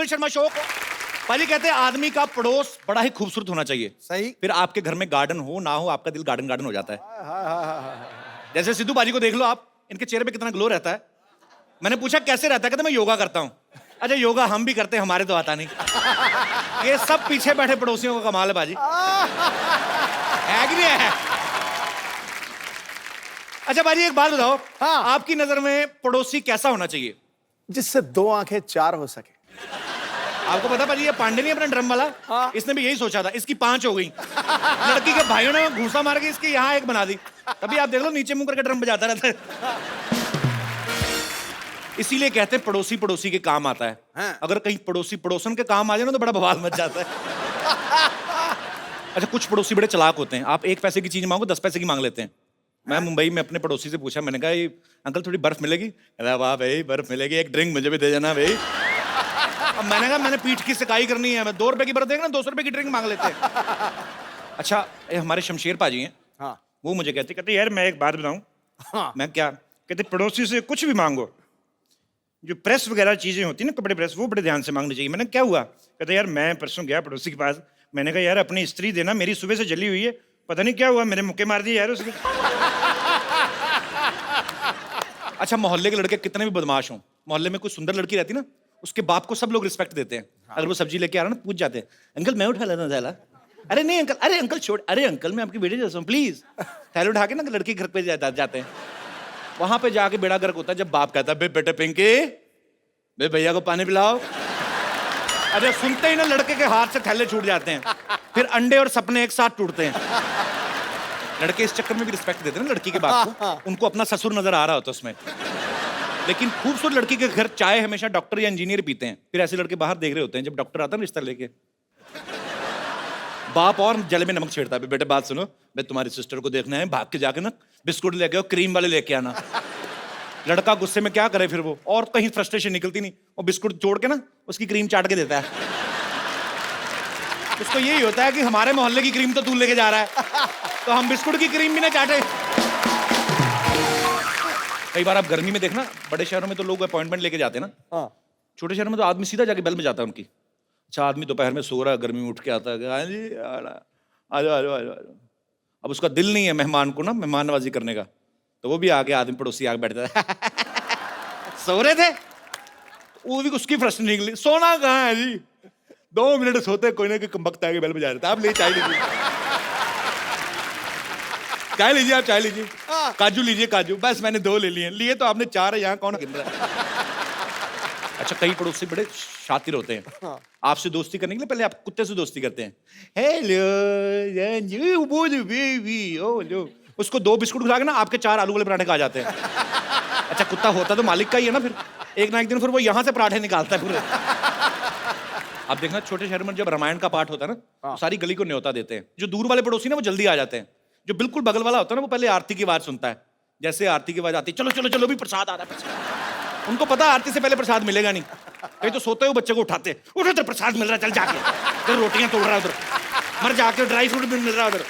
Kapil Sharma show को। पाजी कहते हैं आदमी का पड़ोस बड़ा ही खूबसूरत होना चाहिए। सही। फिर आपके घर में गार्डन हो ना हो, आपका दिल गार्डन गार्डन हो जाता है। जैसे सिद्धू पाजी को देख लो आप, इनके चेहरे पे कितना ग्लो रहता है। मैंने पूछा कैसे रहता है, कहते मैं योगा करता हूँ। अच्छा योगा हम भी करते हैं, हमारे तो आता नहीं। ये सब पीछे बैठे पड़ोसियों का कमाल है बाजी, है कि नहीं है? अच्छा बाजी एक बात बताओ, हाँ। आपकी नजर में पड़ोसी कैसा होना चाहिए? जिससे 2 आंखें 4 हो सके। आपको पता पाजी ये पांडे नहीं अपना ड्रम वाला, हाँ। इसने भी यही सोचा था, इसकी 5 हो गई। लड़की के भाइयों ने घूसा मार के इसकी यहाँ एक बना दी। तभी आप देख लो नीचे मुंह करके ड्रम बजाता रहता है। इसीलिए कहते हैं पड़ोसी पड़ोसी के काम आता है। हाँ। अगर कहीं पड़ोसी पड़ोसन के काम आ जाए ना तो बड़ा बवाल मच जाता है। अच्छा कुछ पड़ोसी बड़े चालाक होते हैं, आप 1 पैसे की चीज मांगो 10 पैसे की मांग लेते हैं। मैं मुंबई में अपने पड़ोसी से पूछा, मैंने कहा ये अंकल थोड़ी बर्फ मिलेगी? कहता वाह भाई बर्फ मिलेगी, एक ड्रिंक मुझे भी दे जाना भाई। अब मैंने कहा मैंने पीठ की सिकाई करनी है, मैं 2 रुपए की बर्फ देगा ना 200 रुपए की ड्रिंक मांग लेते हैं। अच्छा ये हमारे शमशेर पाजी हैं, हाँ। वो मुझे कहते यार मैं एक बात बताऊं। हाँ। मैं क्या? कहते पड़ोसी से कुछ भी मांगो, जो प्रेस वगैरह चीजें होती है ना, कपड़े प्रेस, वो बड़े ध्यान से मांगनी चाहिए। मैंने क्या हुआ? कहते यार मैं परसों गया पड़ोसी के पास, मैंने कहा यार अपनी स्त्री देना, मेरी सुबह से जली हुई है, पता नहीं क्या हुआ, मेरे मुक्के मार दिए यार उसके। अच्छा मोहल्ले के लड़के कितने भी बदमाश हों, मोहल्ले में कोई सुंदर लड़की रहती ना, उसके बाप को सब लोग रिस्पेक्ट देते हैं। अगर वो सब्जी लेके आ रहा ना, पूछ जाते हैं अंकल मैं उठा लेता थैला। अरे नहीं अंकल, अरे अंकल छोड़, अरे अंकल मैं आपकी बेटे जैसा हूँ प्लीज। थैला उठा के ना लड़की घर पे जाते हैं। वहां पे जाके बेड़ा गर्क होता है जब बाप कहता है बे बेटे पिंकी बे भैया को पानी पिलाओ। अरे सुनते ही ना लड़के के हाथ से थैले छूट जाते हैं, फिर अंडे और सपने एक साथ टूटते हैं। लड़के इस चक्कर में भी रिस्पेक्ट देते हैं ना लड़की के बाप को, उनको अपना ससुर नजर आ रहा होता है उसमें। लेकिन खूबसूरत लड़की के घर चाय हमेशा डॉक्टर या इंजीनियर पीते हैं, फिर ऐसे लड़के बाहर देख रहे होते हैं जब डॉक्टर आता है रिश्ता लेके। बाप और जल में नमक छेड़ता है, बेटे बात सुनो, मैं तुम्हारी सिस्टर को देखना है, भाग के जाके ना बिस्कुट लेके आओ, क्रीम वाले लेके आना। लड़का गुस्से में क्या करे फिर वो, और कहीं फ्रस्ट्रेशन निकलती नहीं, वो बिस्कुट जोड़ के ना उसकी क्रीम चाट के देता है। उसको यही होता है कि हमारे मोहल्ले की क्रीम तो तू लेके जा रहा है, तो हम बिस्कुट की क्रीम भी ना चाटे। कई बार आप गर्मी में देखना, बड़े शहरों में तो लोग अपॉइंटमेंट लेके जाते हैं ना, हाँ। छोटे शहरों में तो आदमी सीधा जाके बेल में जाता है उनकी। अच्छा आदमी दोपहर में सो रहा है, गर्मी में उठ के आता है, हाँ जी आ जाओ आ जाओ आ जाओ। अब उसका दिल नहीं है मेहमान को ना मेहमान नवाजी करने का, तो वो भी आके आदमी पड़ोसी आके बैठता है। सो रहे थे, वो भी उसकी प्रश्न निकली, सोना कहाँ है जी? 2 मिनट सोते कोई ना कोई कमबख्त आके बेल बजा रहे थे, आप ले चाय लीजिए, चाय लीजिए, आप चाय लीजिए, काजू लीजिए काजू, बस मैंने 2 ले लिए, लिए तो आपने 4 है, यहाँ कौन गिन रहा है? अच्छा कई पड़ोसी बड़े शातिर होते हैं, आपसे दोस्ती करने के लिए पहले आप कुत्ते से दोस्ती करते हैं। हेलो बेबी, ओ लो, उसको 2 बिस्कुट खिला के ना आपके 4 आलू वाले पराठे खा जाते हैं। अच्छा कुत्ता होता तो मालिक का ही है ना, फिर एक ना एक दिन फिर वो यहाँ से पराठे निकालता है पूरे। आप देखना छोटे शहर में जब रामायण का पाठ होता है ना, तो सारी गली को न्योता देते हैं। जो दूर वाले पड़ोसी ना वो जल्दी आ जाते हैं, जो बिल्कुल बगल वाला होता है ना वो पहले आरती की आवाज सुनता है। जैसे आरती की आवाज आती है, चलो चलो चलो भी प्रसाद आ रहा है, प्रसाद। उनको पता आरती से पहले प्रसाद मिलेगा नहीं, कहीं तो सोते हुए बच्चे को उठाते, उठो उधर प्रसाद मिल रहा है, चल जाके उधर रोटियां तोड़ रहा है, उधर मर जाके ड्राई फ्रूट भी मिल रहा है उधर।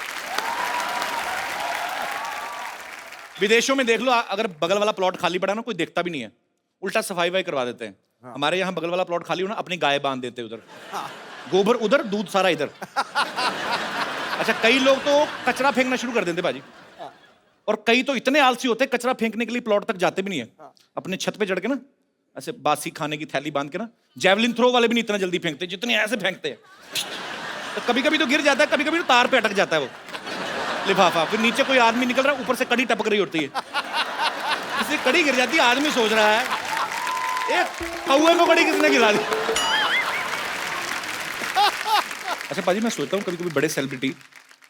विदेशों में देख लो, अगर बगल वाला प्लॉट खाली पड़ा ना कोई देखता भी नहीं है, उल्टा सफाई वाई करवा देते हैं। हाँ। हमारे यहाँ बगल वाला प्लॉट खाली हो ना, अपनी गाय बांध देते उधर, गोबर उधर दूध सारा इधर। अच्छा कई लोग तो कचरा फेंकना शुरू कर देते बाजी, और कई तो इतने आलसी होते हैं कचरा फेंकने के लिए प्लॉट तक जाते भी नहीं है। अपने छत पे चढ़ के ना ऐसे बासी खाने की थैली बांध के ना, जैवलिन थ्रो वाले भी नहीं इतना जल्दी फेंकते जितने ऐसे फेंकते हैं। तो कभी कभी तो गिर जाता है, कभी कभी तो तार पे अटक जाता है वो लिफाफा, फिर नीचे कोई आदमी निकल रहा है, ऊपर से कड़ी टपक रही होती है, इसलिए कड़ी गिर जाती है, आदमी सोच रहा है एक कौए को कड़ी किसने गिरा दी। अच्छा पाजी मैं सोचता हूँ कभी कभी बड़े सेलिब्रिटी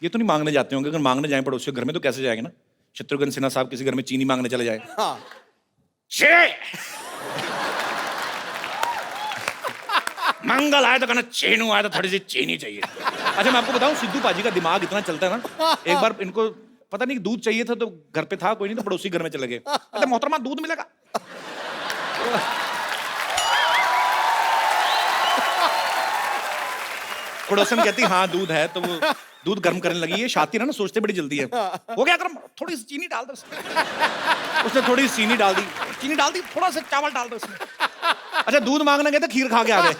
ये तो नहीं मांगने जाते होंगे, अगर मांगने जाए पड़ोसियों घर में तो कैसे जाएंगे ना? शत्रुघ्न सिन्हा साहब किसी घर में चीनी मांगने चले जाए, हाँ। मंगल आया तो कहना चेनू आया तो थोड़ी सी चीनी चाहिए। अच्छा मैं आपको बताऊं सिद्धू पाजी का दिमाग इतना चलता है ना, एक बार इनको पता नहीं दूध चाहिए था तो घर पे था कोई नहीं तो पड़ोसी घर में चले गए, अच्छा मोहतरमा दूध मिलेगा? पड़ोसन कहती हाँ दूध है, तो वो दूध गर्म करने लगी है, शातिर है ना सोचते बड़ी जल्दी है, हो गया गर्म, थोड़ी सी चीनी डाल दो उसने थोड़ी सी चीनी डाल दी, थोड़ा सा चावल डाल दो उसमें। अच्छा दूध मांगने गए तो खीर खा के आ गए।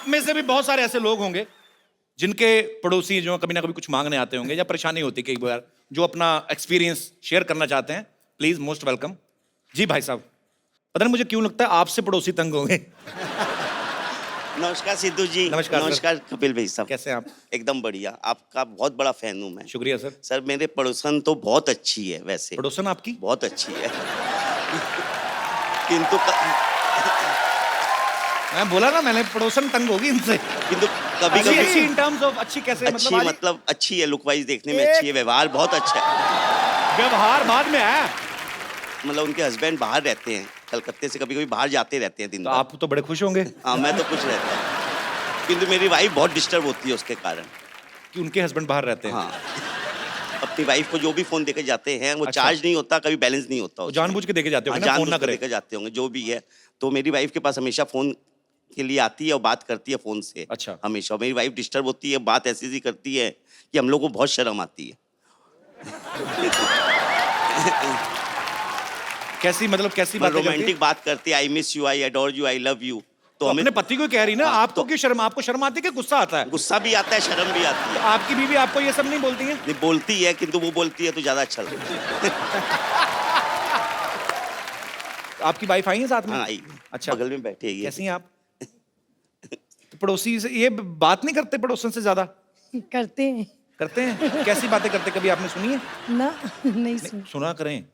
आप में से भी बहुत सारे ऐसे लोग होंगे जिनके पड़ोसी जो कभी ना कभी कुछ मांगने आते होंगे या परेशानी होती है कई बार, जो अपना एक्सपीरियंस शेयर करना चाहते हैं। Please most welcome. जी भाई साहब, पता नहीं मुझे क्यों लगता है आपसे पड़ोसी तंग होंगे। नमस्कार सिद्धू जी। नमस्कार सर। नमस्कार कपिल भाई साहब। कैसे हैं आप? एकदम बढ़िया, आपका बहुत बड़ा फैन हूँ मैं। शुक्रिया सर। सर मेरे पड़ोसन तो बहुत अच्छी है वैसे, पड़ोसन आपकी बहुत अच्छी है। किंतु मैं बोला ना, मैंने पड़ोसन तंग होगी इनसे। किंतु कभी अच्छी कभी इन टर्म्स ऑफ अच्छी कैसे? अच्छी मतलब मतलब अच्छी है, लुक वाइज देखने में अच्छी है, व्यवहार बहुत अच्छा है। व्यवहार बाद में आया। मतलब उनके हस्बैंड बाहर रहते हैं, कलकत्ते से कभी कभी बाहर जाते रहते हैं दिन तो भर। आप तो बड़े खुश होंगे हाँ मैं तो कुछ रहता हूँ, किंतु मेरी वाइफ बहुत डिस्टर्ब होती है उसके कारण। कि उनके हस्बैंड बाहर रहते हैं। हाँ, अपनी वाइफ को जो भी फोन देके जाते हैं वो अच्छा। चार्ज नहीं होता, कभी बैलेंस नहीं होता तो उसमें। जानबूझ के देके जाते हाँ, हो ना, फोन जानबूझ ना के करे। लेकर जाते होंगे जो भी है। तो मेरी वाइफ के पास हमेशा फोन के लिए आती है और बात करती है फोन से। अच्छा। हमेशा मेरी वाइफ डिस्टर्ब होती है, बात ऐसी सी करती है कि हम लोग को बहुत शर्म आती है। कैसी मतलब कैसी बातें करती है? रोमांटिक बात करती है, I miss you, I adore you, I love you. तो अपने पति को कह रही ना, हाँ, आपको क्यों शर्म? आपको शर्म आती है कि गुस्सा आता है? गुस्सा भी आता है, शर्म भी आती है। आपकी बीवी आपको ये सब नहीं बोलती है? नहीं बोलती है, किंतु वो बोलती है तो ज्यादा अच्छा लगता है। आपकी वाइफ आई है साथ में? हाँ आई, अच्छा। बगल में बैठी है ये। कैसी हैं आप? तो पड़ोसी से ये बात नहीं करते पड़ोसन से ज्यादा? करते हैं करते हैं। कैसी बातें करते, कभी आपने सुनी है? ना, नहीं सुन। सुना करें।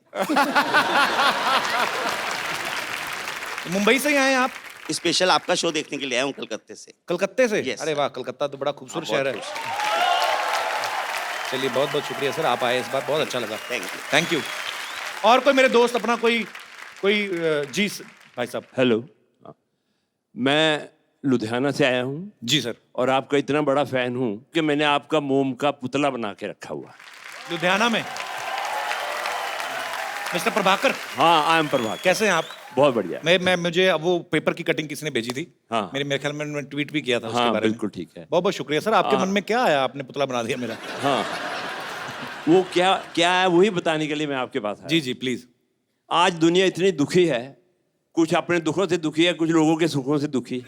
मुंबई से ही आए हैं आप? स्पेशल आपका शो देखने के लिए आया हूँ कलकत्ते से। कलकत्ते से? Yes, अरे वाह, कलकत्ता तो बड़ा खूबसूरत हाँ, शहर है। बहुत चलिए बहुत बहुत शुक्रिया सर, आप आए इस बार, बहुत अच्छा लगा। Thank you. Thank you. और कोई मेरे दोस्त अपना कोई कोई जी भाई साहब। हेलो, मैं लुधियाना से आया हूँ जी सर। और आपका इतना बड़ा फैन हूँ कि मैंने आपका मोम का पुतला बना के रखा हुआ है। लुधियाना में मिस्टर प्रभाकर, हाँ, आई एम प्रभाकर। कैसे हैं आप? बहुत बढ़िया। मैं मुझे अब वो पेपर की कटिंग किसी ने भेजी थी। हाँ। मेरे ख्याल में मैंने ट्वीट भी किया था उसके हाँ, बारे में। बिल्कुल ठीक है। बहुत बहुत शुक्रिया सर। आपके मन में क्या आया, आपने पुतला बना दिया मेरा? हाँ, वो क्या क्या है वही बताने के लिए मैं आपके पास आया। जी जी प्लीज। आज दुनिया इतनी दुखी है, कुछ अपने दुखों से दुखी है, कुछ लोगों के सुखों से दुखी।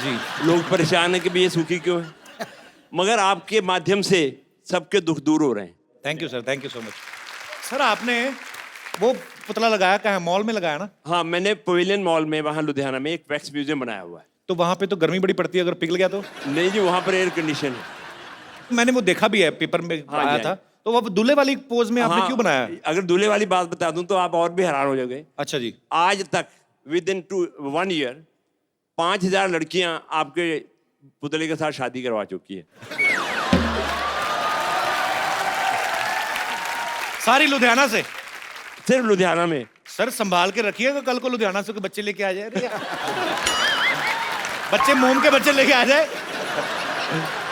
जी लोग परेशान है कि भी ये सुखी क्यों है, मगर आपके माध्यम से सबके दुख दूर हो रहे हैं। Thank you sir, thank you so much. Sir आपने वो पुतला लगाया कहाँ है? मॉल में लगाया ना? हाँ, मैंने पवेलियन मॉल में वहाँ लुधियाना में एक वैक्स म्यूजियम बनाया हुआ है। तो वहां पे तो गर्मी बड़ी पड़ती है, अगर पिघल गया तो? नहीं जी, वहाँ पर एयर कंडीशन है। मैंने वो देखा भी है, पेपर में हाँ आया जी, था। तो वो दूल्हे वाली पोज में आपने हाँ, क्यों बनाया? अगर दूल्हे वाली बात बता दूं तो आप और भी हैरान हो जाओगे। अच्छा जी। आज तक विद इन 1 ईयर 5000 लड़कियां आपके पुतले के साथ शादी करवा चुकी है। सारी लुधियाना से? सिर्फ लुधियाना में। सर संभाल के रखिएगा, कल को लुधियाना से कोई बच्चे लेके आ जाए। अरे यार। बच्चे मोम के बच्चे लेके आ जाए।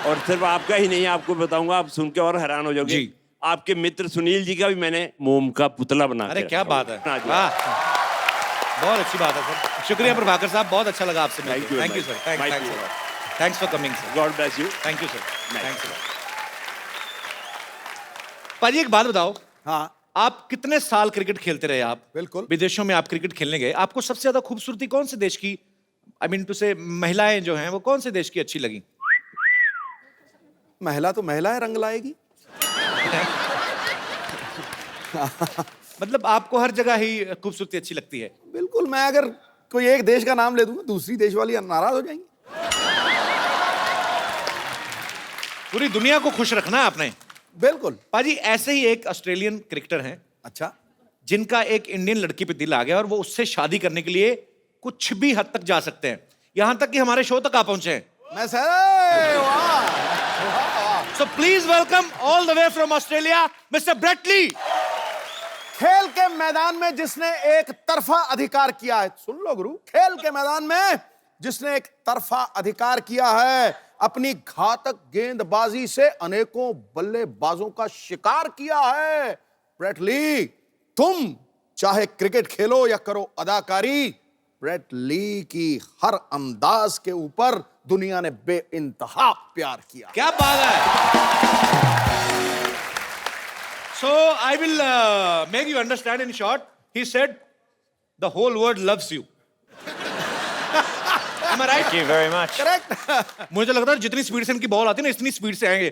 और सिर्फ आपका ही नहीं, आपको बताऊंगा, आप सुन के और हैरान हो जाओगे। जी। आपके मित्र सुनील जी का भी मैंने मोम का पुतला बना अरे के क्या रखा बात हुआ है, हाँ जी। वाह, बहुत अच्छी बात है सर। शुक्रिया प्रभाकर साहब, बहुत अच्छा लगा आपसे Thank you, thank you sir, my thanks dear. Thanks for coming sir. God bless you. Thank you sir, Nice. Thanks. पाजी एक बात बताओ, हाँ आप कितने साल क्रिकेट खेलते रहे? आप बिल्कुल। विदेशों में आप क्रिकेट खेलने गए, आपको सबसे ज्यादा खूबसूरती कौन से देश की, आई मीन टू से महिलाएं जो हैं वो कौन से देश की अच्छी लगी? महिला तो महिला है, रंग लाएगी। मतलब आपको हर जगह ही खूबसूरती अच्छी लगती है? बिल्कुल, मैं अगर कोई एक देश का नाम ले दूंगा दूसरी देश वाली नाराज हो जाएंगी। पूरी दुनिया को खुश रखना है आपने। बिल्कुल। पाजी ऐसे ही एक ऑस्ट्रेलियन क्रिकेटर हैं अच्छा, जिनका एक इंडियन लड़की पे दिल आ गया और वो उससे शादी करने के लिए कुछ भी हद तक जा सकते हैं, यहां तक कि हमारे शो तक आ पहुंचे हैं। मैं सर, वाह। So please welcome all the way from Australia mister Brett Lee. खेल के मैदान में जिसने एक तरफा अधिकार किया है, सुन लो गुरु, खेल के मैदान में जिसने एक तरफा अधिकार किया है, अपनी घातक गेंदबाजी से अनेकों बल्लेबाजों का शिकार किया है, ब्रेट ली। तुम चाहे क्रिकेट खेलो या करो अदाकारी, ब्रेट ली की हर अंदाज के ऊपर दुनिया ने बेइंतहा प्यार किया। क्या बात है। So I will make you understand in short. He said, the whole world loves you. Am I right? Thank you very much. Correct. मुझे लगता है जितनी स्पीड से इनकी बॉल आती है ना इतनी स्पीड से आएंगे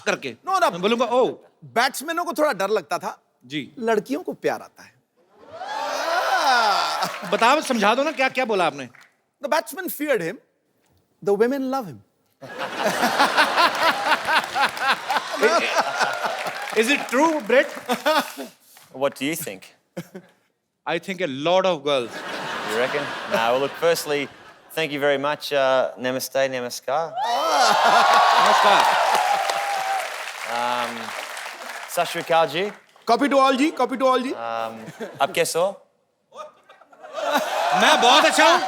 करके। No, no. मैं बोलूंगा ओ बैट्समैनों को थोड़ा डर लगता था, जी लड़कियों को प्यार आता है। बताओ समझा दो ना क्या क्या बोला आपने। The batsman feared him. The women love him. Is it true, Brett? What do you think? I think a lot of girls. You reckon? No, well, look, firstly, thank you very much. Namaste, namaskar. नमस्कार। Sat Shri Akal ji. Copy to all ji, copy to all ji. Aap kaise ho? मैं बहुत अच्छा हूँ।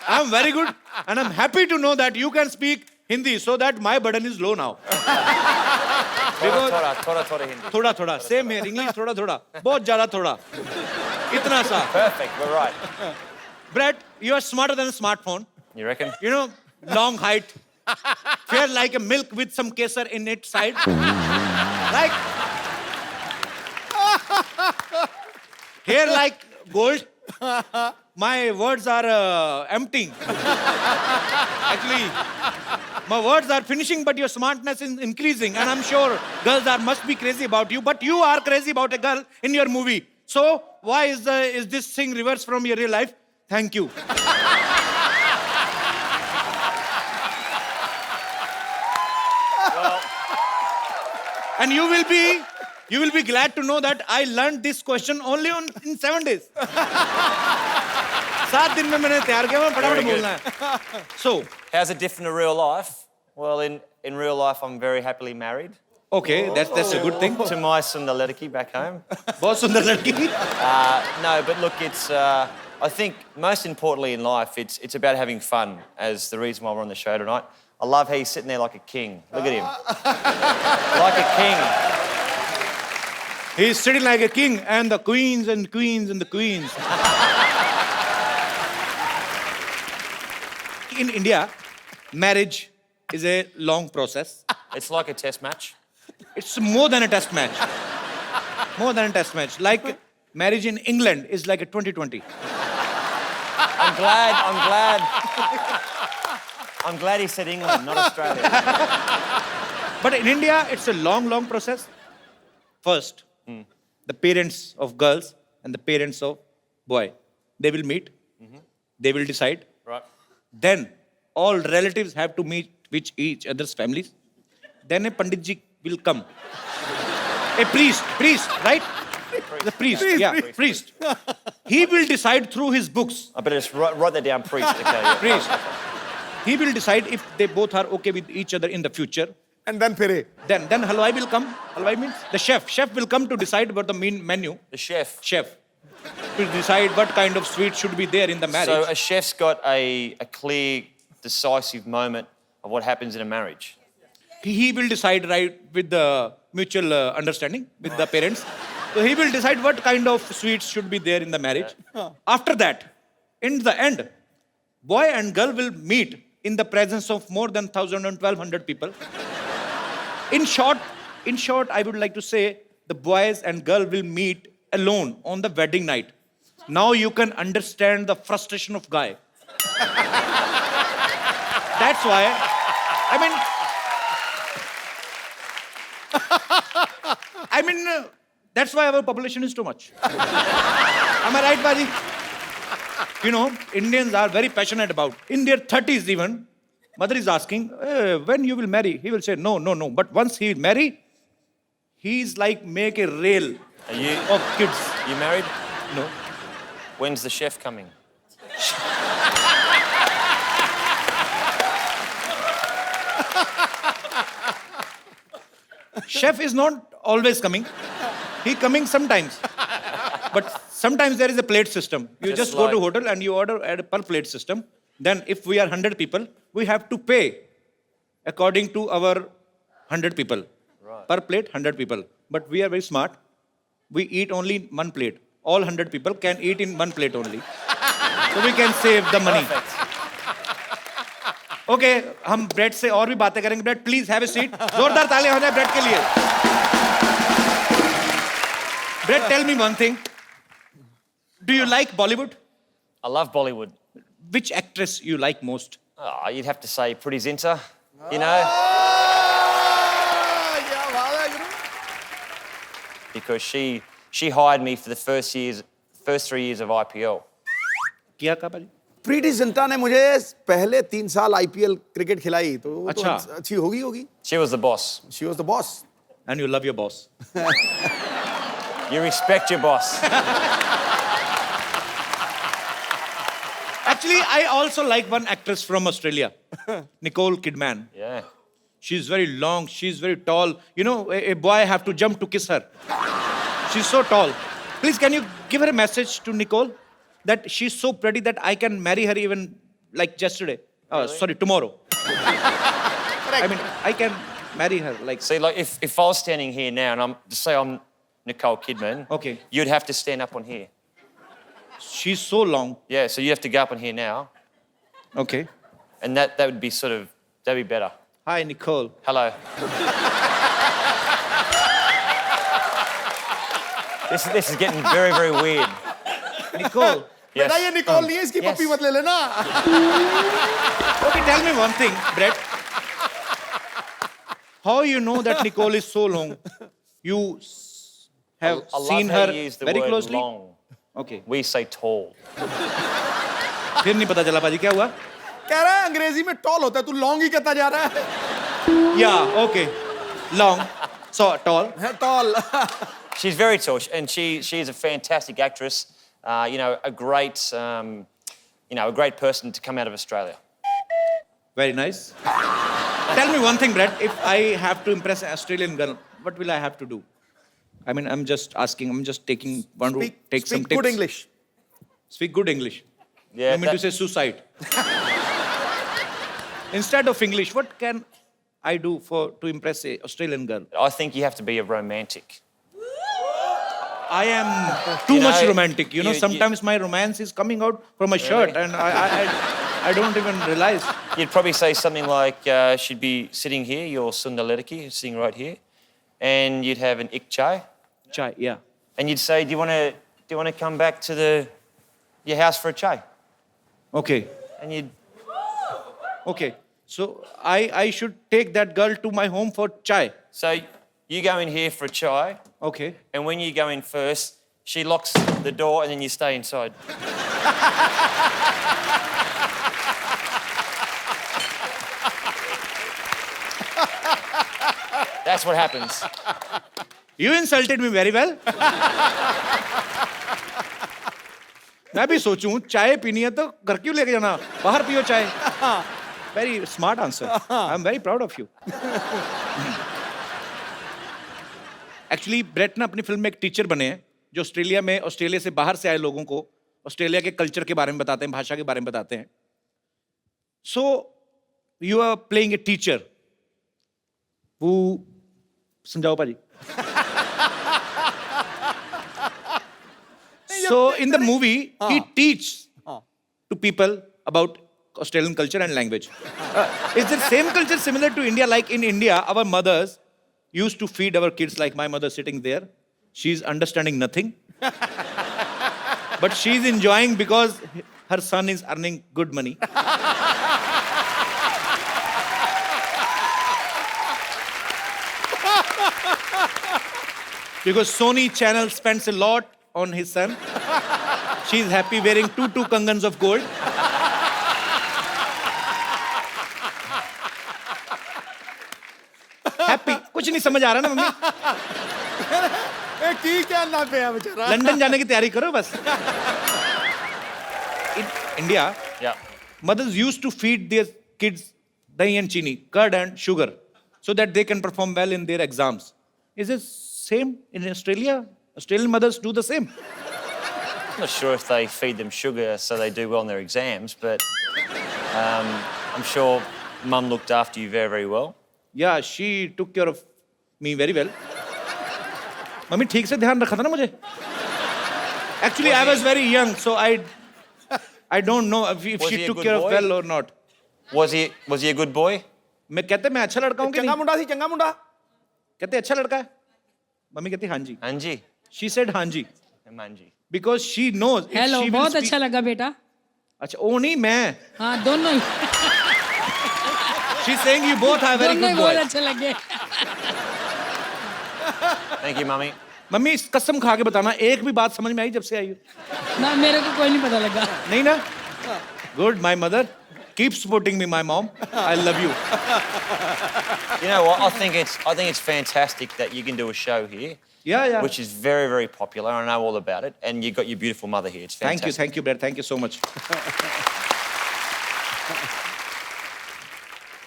I'm very good and I'm happy to know that you can speak Hindi so that my burden is low now. Thoda Hindi. थोड़ा थोड़ा same है English थोड़ा थोड़ा बहुत ज्यादा थोड़ा इतना सा। Perfect, we're right. Brett, you are smarter than a smartphone. You reckon? You know, long height, fair like a milk with some kesar in its side. Like hair like gold. My words are emptying. Actually, my words are finishing, but your smartness is increasing, and I'm sure girls must be crazy about you. But you are crazy about a girl in your movie. So why is this thing reversed from your real life? Thank you. Well, And you will be glad to know that I learned this question only in 7 days. 7 दिन में मैंने तैयार किया, मैं फटाफट Very good. बोलना है. So, how's it different to real life? Well, in real life, I'm very happily married okay, that's a good thing. to my Sundar Ledaki back home. बहुत सुंदर लड़की. No, but look, it's. I think most importantly in life, it's about having fun. As the reason why we're on the show tonight, I love how he's sitting there like a king. Look at him, like a king. He's sitting like a king, and the queens and queens and the queens. In India, marriage is a long process. It's like a test match. It's more than a test match. More than a test match. Like marriage in England is like a 2020. I'm glad he said England, not Australia. But in India, it's a long, long process. First, the parents of girls and the parents of boy, they will meet. They will decide. Right. Then all relatives have to meet with each other's families. Then a Pandit ji will come. A priest, right? The priest, priest. He will decide through his books. I better just write that down, priest. Okay. Yeah. Priest. He will decide if they both are okay with each other in the future. And then फिरे। Then halwai will come. Halwai means the chef. Chef will come to decide about the main menu. The chef. Chef will decide what kind of sweet should be there in the marriage. So a chef's got a clear, decisive moment of what happens in a marriage. He will decide right with the mutual understanding with the parents. So he will decide what kind of sweets should be there in the marriage. After that, in the end, boy and girl will meet in the presence of more than 1,000 and 1,200 people. In short, I would like to say the boys and girl will meet alone on the wedding night. Now you can understand the frustration of guy. That's why, that's why our population is too much. Am I right, Baji? You know, Indians are very passionate about. In their 30s even, mother is asking, when you will marry? He will say, no. But once he will marry, he's like make a rail Are you of kids. you married? No. When's the chef coming? Chef is not always coming. He coming sometimes. But sometimes there is a plate system. You just go to like- hotel and you order at a per plate system. Then if we are 100 people, we have to pay according to our 100 people. Right. Per plate, 100 people. But we are very smart. We eat only in one plate. All 100 people can eat in one plate only. So we can save the money. Okay हम Brett से और भी बातें करेंगे. Brett please have a seat. जोरदार तालियां हो जाए ब्रेड के लिए. Brett tell me one thing. Do you like Bollywood? I love Bollywood. which actress you like most? Oh, you'd have to say Pretty Zinta, you know, क्या बात है गुरु? because she hired me for the first 3 years of IPL. किया का भाई? प्रीति जिंटा ने मुझे पहले 3 साल आईपीएल क्रिकेट खिलाई, तो वो तो अच्छा। अच्छी होगी। She was the boss. She was the boss. And you love your boss. You respect your boss. Actually, I also like one actress from Australia, Nicole Kidman. Yeah. She's very long, she's very tall. You know, a boy have to jump to kiss her. She's so tall. Please, can you give her a message to Nicole that she's so pretty that I can marry her even like yesterday? Sorry, tomorrow. I mean, I can marry her like. See, like if I was standing here now and I'm Nicole Kidman, Okay. you'd have to stand up on here. She's so long. Yeah, so you have to go up on here now, Okay. and that would be that'd be better. Hi, Nicole. Hello. This is getting very, very weird. Nicole. Yes. बेटा ये Nicol नहीं है, इसकी yes. पप्पी मत ले लेना। Okay, tell me one thing, Brett. How you know that Nicole is so long? You have I love seen how her you use the very word closely? long. Okay. We say tall. फिर नहीं पता चला पाजी क्या हुआ? कह रहा है अंग्रेजी में टॉल होता है, तू लॉन्ग ही कहता जा रहा है। Yeah, okay. Long. So tall. Tall. She's very tall, and she's a fantastic actress. You know, a great person to come out of Australia. Very nice. Tell me one thing, Brett. If I have to impress an Australian girl, what will I have to do? I mean, I'm just asking. I'm just taking one to take some Speak tips. good English. Speak good English. Yeah. I mean to say suicide. Instead of English, what can I do to impress a Australian girl? I think you have to be a romantic. I am too You much know, romantic. You know, you- sometimes my romance is coming out from my shirt, and I don't even realize. You'd probably say something like, she'd be sitting here, your Sundalediki, sitting right here, and you'd have an ik chai, Chai, yeah. and you'd say, do you want to come back to your house for a chai? Okay. And you'd Okay. So I should take that girl to my home for chai. so you go in here for a chai, Okay. and when you go in first, she locks the door, and then you stay inside. That's what happens. You insulted me very well. मैं भी सोचूं चाय पीनी है तो घर क्यों लेके जाना, बाहर पियो चाय. Very smart answer. I'm very proud of you. Actually, Brett ना अपनी फिल्म में एक टीचर बने हैं जो ऑस्ट्रेलिया से बाहर से आए लोगों को ऑस्ट्रेलिया के कल्चर के बारे में बताते हैं, भाषा के बारे में बताते हैं. So you are playing a teacher who समझाओ पाजी. So in the movie, he teaches to people about Australian culture and language. Is the same culture similar to India? Like in India, our mothers used to feed our kids like my mother sitting there. She's understanding nothing. But she's enjoying because her son is earning good money. Because Sony Channel spends a lot on his son. She's happy wearing two kangans of gold. Happy. कुछ नहीं समझ आ रहा ना mummy. ए की क्या ना पे है बेचारा. लंदन जाने की तैयारी करो बस. In India, Yeah. mothers used to feed their kids dahi and chini, curd and sugar, so that they can perform well in their exams. Is it same in Australia? Australian mothers do the same. I'm not sure if they feed them sugar so they do well in their exams, but I'm sure Mum looked after you very, very well. Yeah, she took care of me very well. Mummy ठीक से ध्यान रखा था ना मुझे. Actually, I was very young, so I don't know if Was she he a took good care of boy? well or not. Was he a good boy? मैं कहते मैं अच्छा लड़का हूँ कि चंगा नहीं? मुंडा थी, चंगा मुंडा. कहते अच्छा लड़का है. मम्मी कहती हाँ जी. Anji. She said हाँ जी Manji. because she knows. If hello she will बहुत speak- अच्छा लगा बेटा. अच्छा ओ नहीं मैं हाँ दोनों ही she is saying you both are very दोनों ही गुड बहुत बॉय अच्छे लगे Thank you, Mummy. मम्मी इस कसम खा के बताना एक भी बात समझ में आई जब से आई हो ना मेरे को कोई नहीं पता लगा नहीं ना good my mother keep supporting me my mom I love you You know what? I think it's fantastic that you can do a show here, या which is very, very popular. I know all about it, and you've got your beautiful mother here. It's fantastic. Thank you brother thank you so much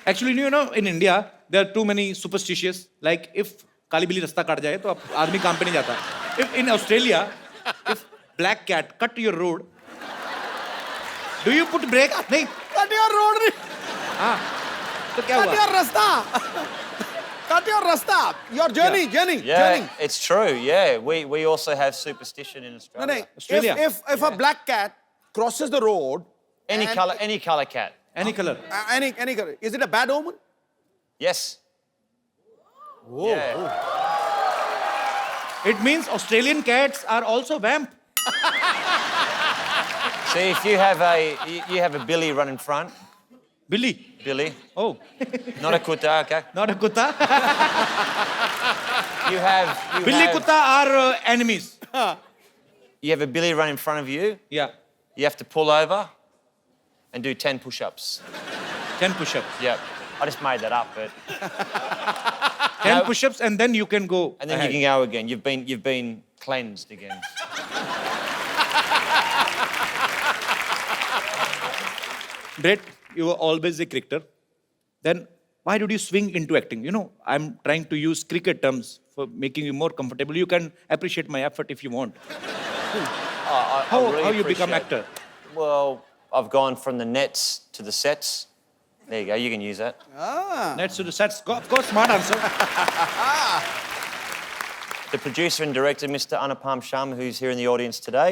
actually you know in India there are too many superstitious like if काली बिल्ली रास्ता काट जाए तो आदमी काम पे नहीं जाता if in Australia if black cat cut your road do you put brake नहीं कट योर रोड, हाँ तो क्या कट हुआ योर रास्ता, कट योर रास्ता, your journey, journey, Yeah, journey. it's true. Yeah, we also have superstition in No, Australia. no. Australia. If a black cat crosses the road, Any colour cat. Any colour any color, is it a bad omen? Yes. Oh, Yeah. It means Australian cats are also vamp See, if you have a Billy run in front, बिल्ली Billy, oh not a kuta, okay? Not a कुत्ता You have बिल्ली कुत्ता are enemies you have a Billy run in front of you. या You have to pull over and do 10 push-ups. 10 push-ups Yep. I just made that up, but 10 push-ups and then you can go and then you can go again. You've been cleansed again. Brett, you were always a cricketer. Then why did you swing into acting? You know, I'm trying to use cricket terms for making you more comfortable. You can appreciate my effort if you want. How you become actor? Well, I've gone from the nets to the sets. There you go. You can use that. Let's do the sets. Of course, smart answer. The producer and director, Mr. Anupam Sharma, who's here in the audience today.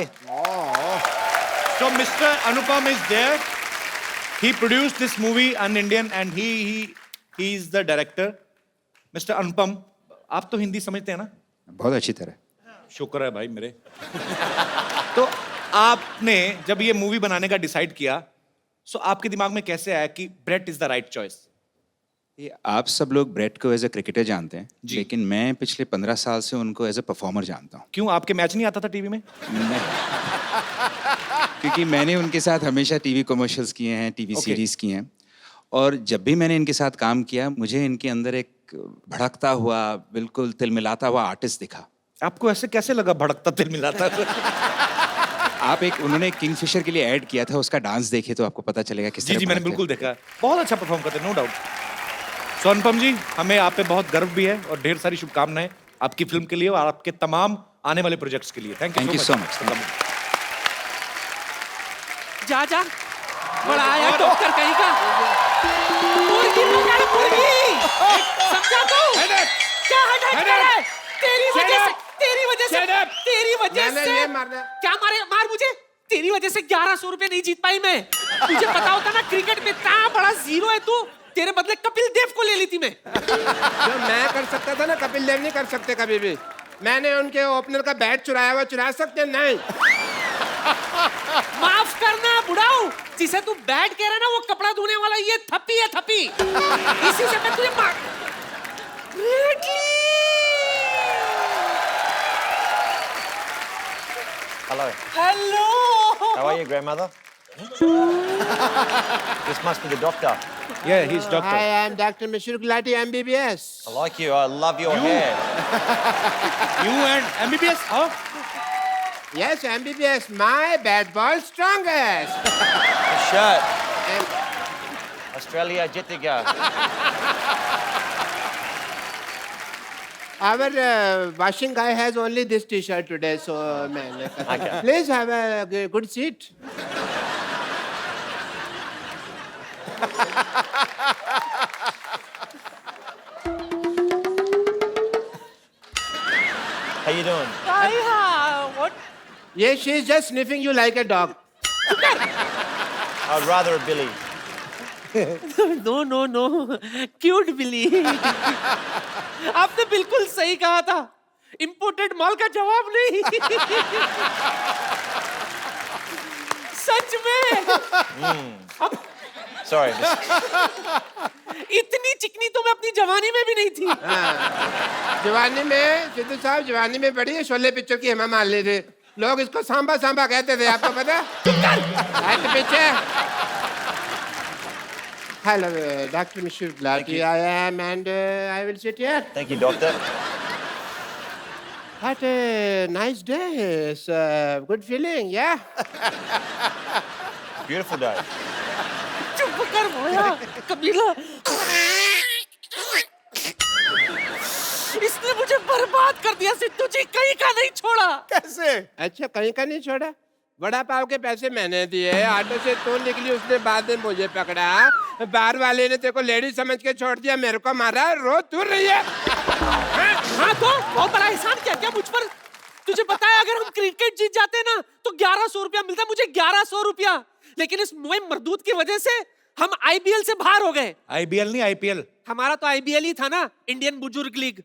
So Mr. Anupam is there. He produced this movie, An Indian, and he is the director. Mr. Anupam, आप तो हिंदी समझते हैं ना? बहुत अच्छी तरह. शुक्र है भाई मेरे. तो आपने जब ये मूवी बनाने का डिसाइड किया, सो आपके दिमाग में कैसे आया कि Brett is the right choice? ये आप सब लोग ब्रेट को एज ए क्रिकेटर जानते हैं, जी. लेकिन मैं पिछले 15 साल से उनको एज ए परफॉर्मर जानता हूँ. क्यों आपके मैच नहीं आता था टीवी में? क्योंकि मैंने उनके साथ हमेशा टीवी कमर्शियल्स किए हैं, टीवी सीरीज किए हैं, और जब भी मैंने इनके साथ काम किया मुझे इनके अंदर एक भड़कता हुआ, बिल्कुल तिलमिलाता हुआ आर्टिस्ट दिखा. आपको ऐसे कैसे लगा भड़कता तिलमिलाता? आप उन्होंने किंगफिशर के लिए ऐड किया था, उसका डांस देखे तो आपको पता चलेगा किस तरह जी मैंने भड़कते बिल्कुल देखा. बहुत अच्छा परफॉर्म करते हैं, नो डाउट. सो अनुपम जी, हमें आप पे बहुत गर्व भी है और ढेर सारी शुभकामनाएं आपकी फिल्म के लिए और आपके तमाम आने वाले प्रोजेक्ट्स के लिए. Thank you so much. जा बड़ा आया डॉक्टर कहीं का. मुर्गी मंगाई मुर्गी. समझा तू? क्या हेडेक है? तेरी वजह से क्या मार मुझे. तेरी वजह से 1100 रुपए नहीं जीत पाई मैं. तुझे पता होता ना क्रिकेट में इतना बड़ा जीरो है तू. तेरे बदले कपिल देव को ले ली थी मैं. जो मैं कर सकता था ना कपिल देव नहीं कर सकते कभी भी. मैंने उनके ओपनर का बैट चुराया हुआ, चुरा सकते नहीं. माफ करना बुढ़ाऊ, जिसे तू बैट कह रहा है ना वो कपड़ा धोने वाला ये थप्पी है थप्पी. इसी से मैं तुझे मार. Hello. Hello. How are you, grandmother? This must be the doctor. Yeah, he's doctor. I am Dr. Mishra Gulati, MBBS. I like you. I love your hair. You and MBBS? Huh? Yes, MBBS, my bad boy strongest. The shirt. Australia Jitiga. Our washing guy has only this T-shirt today, so man, Okay. please have a good seat. How you doing? What? Yes, she's just sniffing you like a dog. I'd rather a Billy. No. Cute Billy. आपने बिल्कुल सही कहा था. Imported माल का जवाब नहीं. सच में Sorry. इतनी चिकनी तो मैं अपनी जवानी में भी नहीं थी। जवानी में सिद्धू साहब जवानी में बड़ी शोले पिक्चर की हेमा मालिनी थे। लोग इसको सांबा सांबा कहते थे, आपको पता? राइट पीछे। Hello, Dr. Mishra Glati. I am, and I will sit here. Thank you, doctor. What a nice day. It's a good feeling, yeah? Beautiful day. चुप कर भोया, कबीला। इसने मुझे बर्बाद कर दिया सिद्धू जी, कहीं का नहीं छोड़ा। कैसे? अच्छा, कहीं का नहीं छोड़ा? बड़ा पाव के पैसे मैंने दिए, ऑटो से तू निकली, उसने बाद में मुझे पकड़ा, बार वाले ने तेरे को लेडी समझ के छोड़ दिया, मेरे को मारा, रो दूर रही है। हाँ तो बहुत बड़ा एहसान किया क्या मुझ पर? तुझे पता है अगर हम क्रिकेट जीत जाते ना तो 1100 रुपया मिलता, मुझे 1100 रुपया, लेकिन इस मोए मरदूत की वजह से हम आईपीएल से बाहर हो गए। आईबीएल नहीं आईपीएल। हमारा तो आईबीएल ही था ना, इंडियन बुजुर्ग लीग।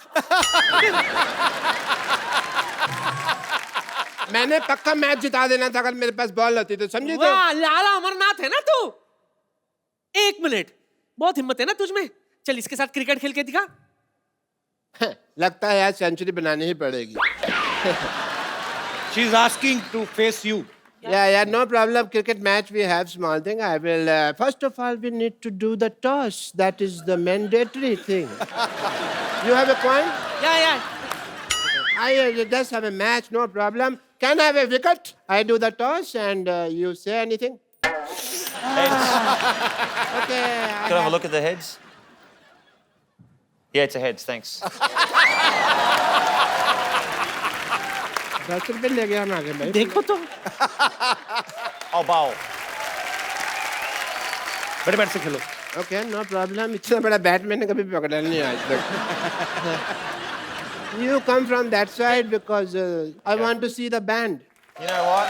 मैंने पक्का मैच जिता देना था अगर मेरे पास बॉल होती तो, समझी? तो वाह, लाला अमरनाथ है ना तू। 1 मिनट, बहुत हिम्मत है ना तुझ में। चल इसके साथ क्रिकेट खेल के दिखा। लगता है यार सेंचुरी बनानी ही पड़ेगी। She is asking to face you. Yeah, no problem. Cricket match, we have small thing. I will, first of all, we need to do the toss. That is the mandatory thing. You have a coin? Yeah. I just have a match, no problem. Can I have a wicket? I do the toss and you say anything? Heads. Okay. Can I have a look at the heads? Yeah, it's a heads, thanks. 10 रुपए ले गया हम आगे भाई। देखो तो। I'll bowl. बड़े bat से खेलो। Okay, no problem. इतना बड़ा बैट मैंने कभी पकड़ा नहीं आज तक। You come from that side because I want to see the band. You know what?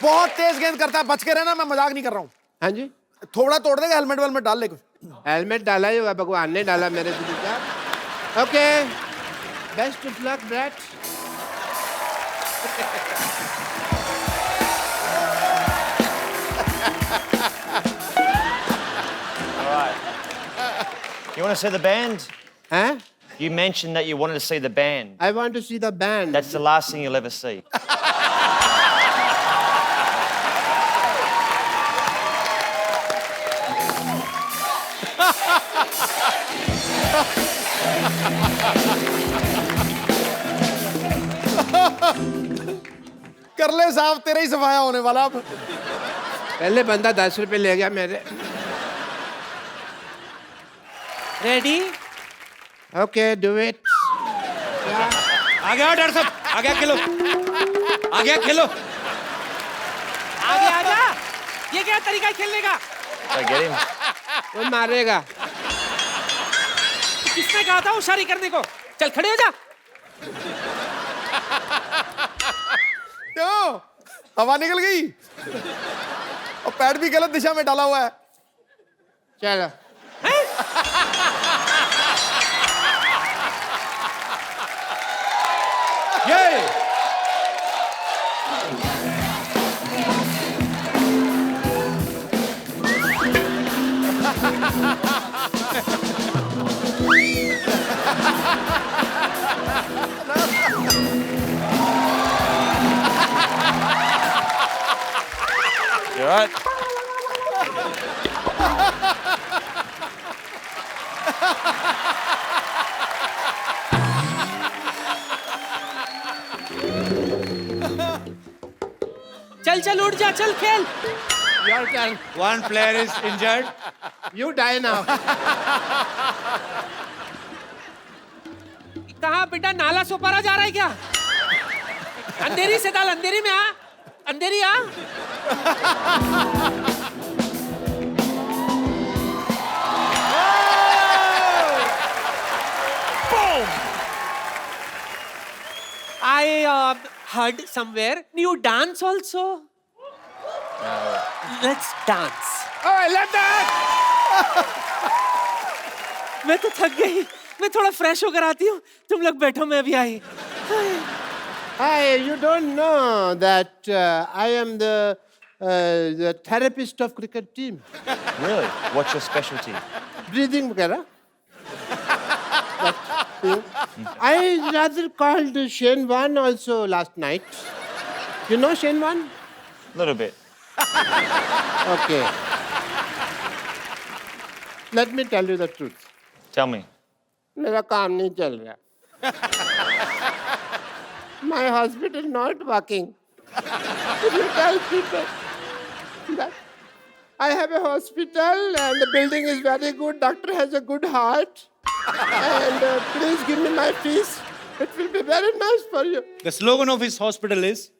बहुत तेज गेंद करता है, बच के रहना, मैं मजाक नहीं कर रहा हूँ। हाँ जी? थोड़ा तोड़ देगा, हेलमेट वेलमेट डाल ले कुछ। हेलमेट डाला ही हुआ, भगवान ने डाला मेरे दिल का। Okay. Best of luck, Brett. All right. You want to see the band? Huh? You mentioned that you wanted to see the band. I want to see the band. That's the last thing you'll ever see. कर ले साहब, तेरा ही सफाया होने वाला अब। पहले बंदा 10 रुपए ले गया मेरे। रेडी? Okay, do it. आ गया डर सब, आ गया खेलो, आ गया खेलो। आगे आजा। ये क्या तरीका है खेलने का? Did I get him? वो मारेगा। किसने कहा था होशियारी करने को? चल खड़े हो जा। क्यों? हवा निकल गई और पैड भी गलत दिशा में डाला हुआ है। चलो। ये You all right? चल चल उठ जा, चल खेल। Your turn. one player is injured. You die now. कहाँ बेटा, नाला सोपारा जा रहा है क्या? अंधेरी से डाल, अंधेरी में आ, अंधेरी आ। I heard somewhere you dance also. Let's dance. Oh, I love that. मैं तो थक गई, मैं थोड़ा फ्रेश होकर आती हूँ, तुम लोग बैठो, मैं अभी आई। Hi, you don't know that I am the therapist of cricket team. Really? What's your specialty? Breathing वगैरह. I rather called Shane Warne also last night. You know Shane Warne? Little bit. Okay. Let me tell you the truth. Tell me. मेरा काम नहीं चल रहा. My hospital not working. If you tell people that I have a hospital and the building is very good, doctor has a good heart, and please give me my fees. It will be very nice for you. The slogan of his hospital is,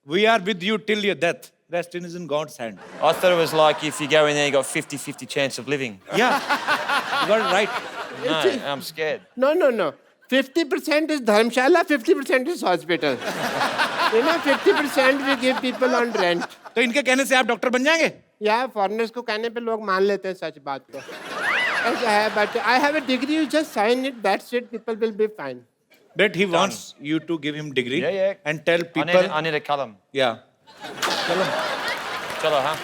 "We are with you till your death. Rest is in God's hand." I thought it was like if you go in there, you got 50-50 chance of living. Yeah, you got it right. No, I'm scared. No. 50% is dharmshala, 50% is hospital. You know, 50% we give people on rent. तो इनके कहने से आप doctor बन जाएंगे? या foreigners को कहने पे लोग मान लेते हैं सच बात को. ऐसा है, but I have a degree, you just sign it, that's it, people will be fine. But he wants you to give him degree Yeah. and tell people. I need a column. Yeah. Chalo, huh?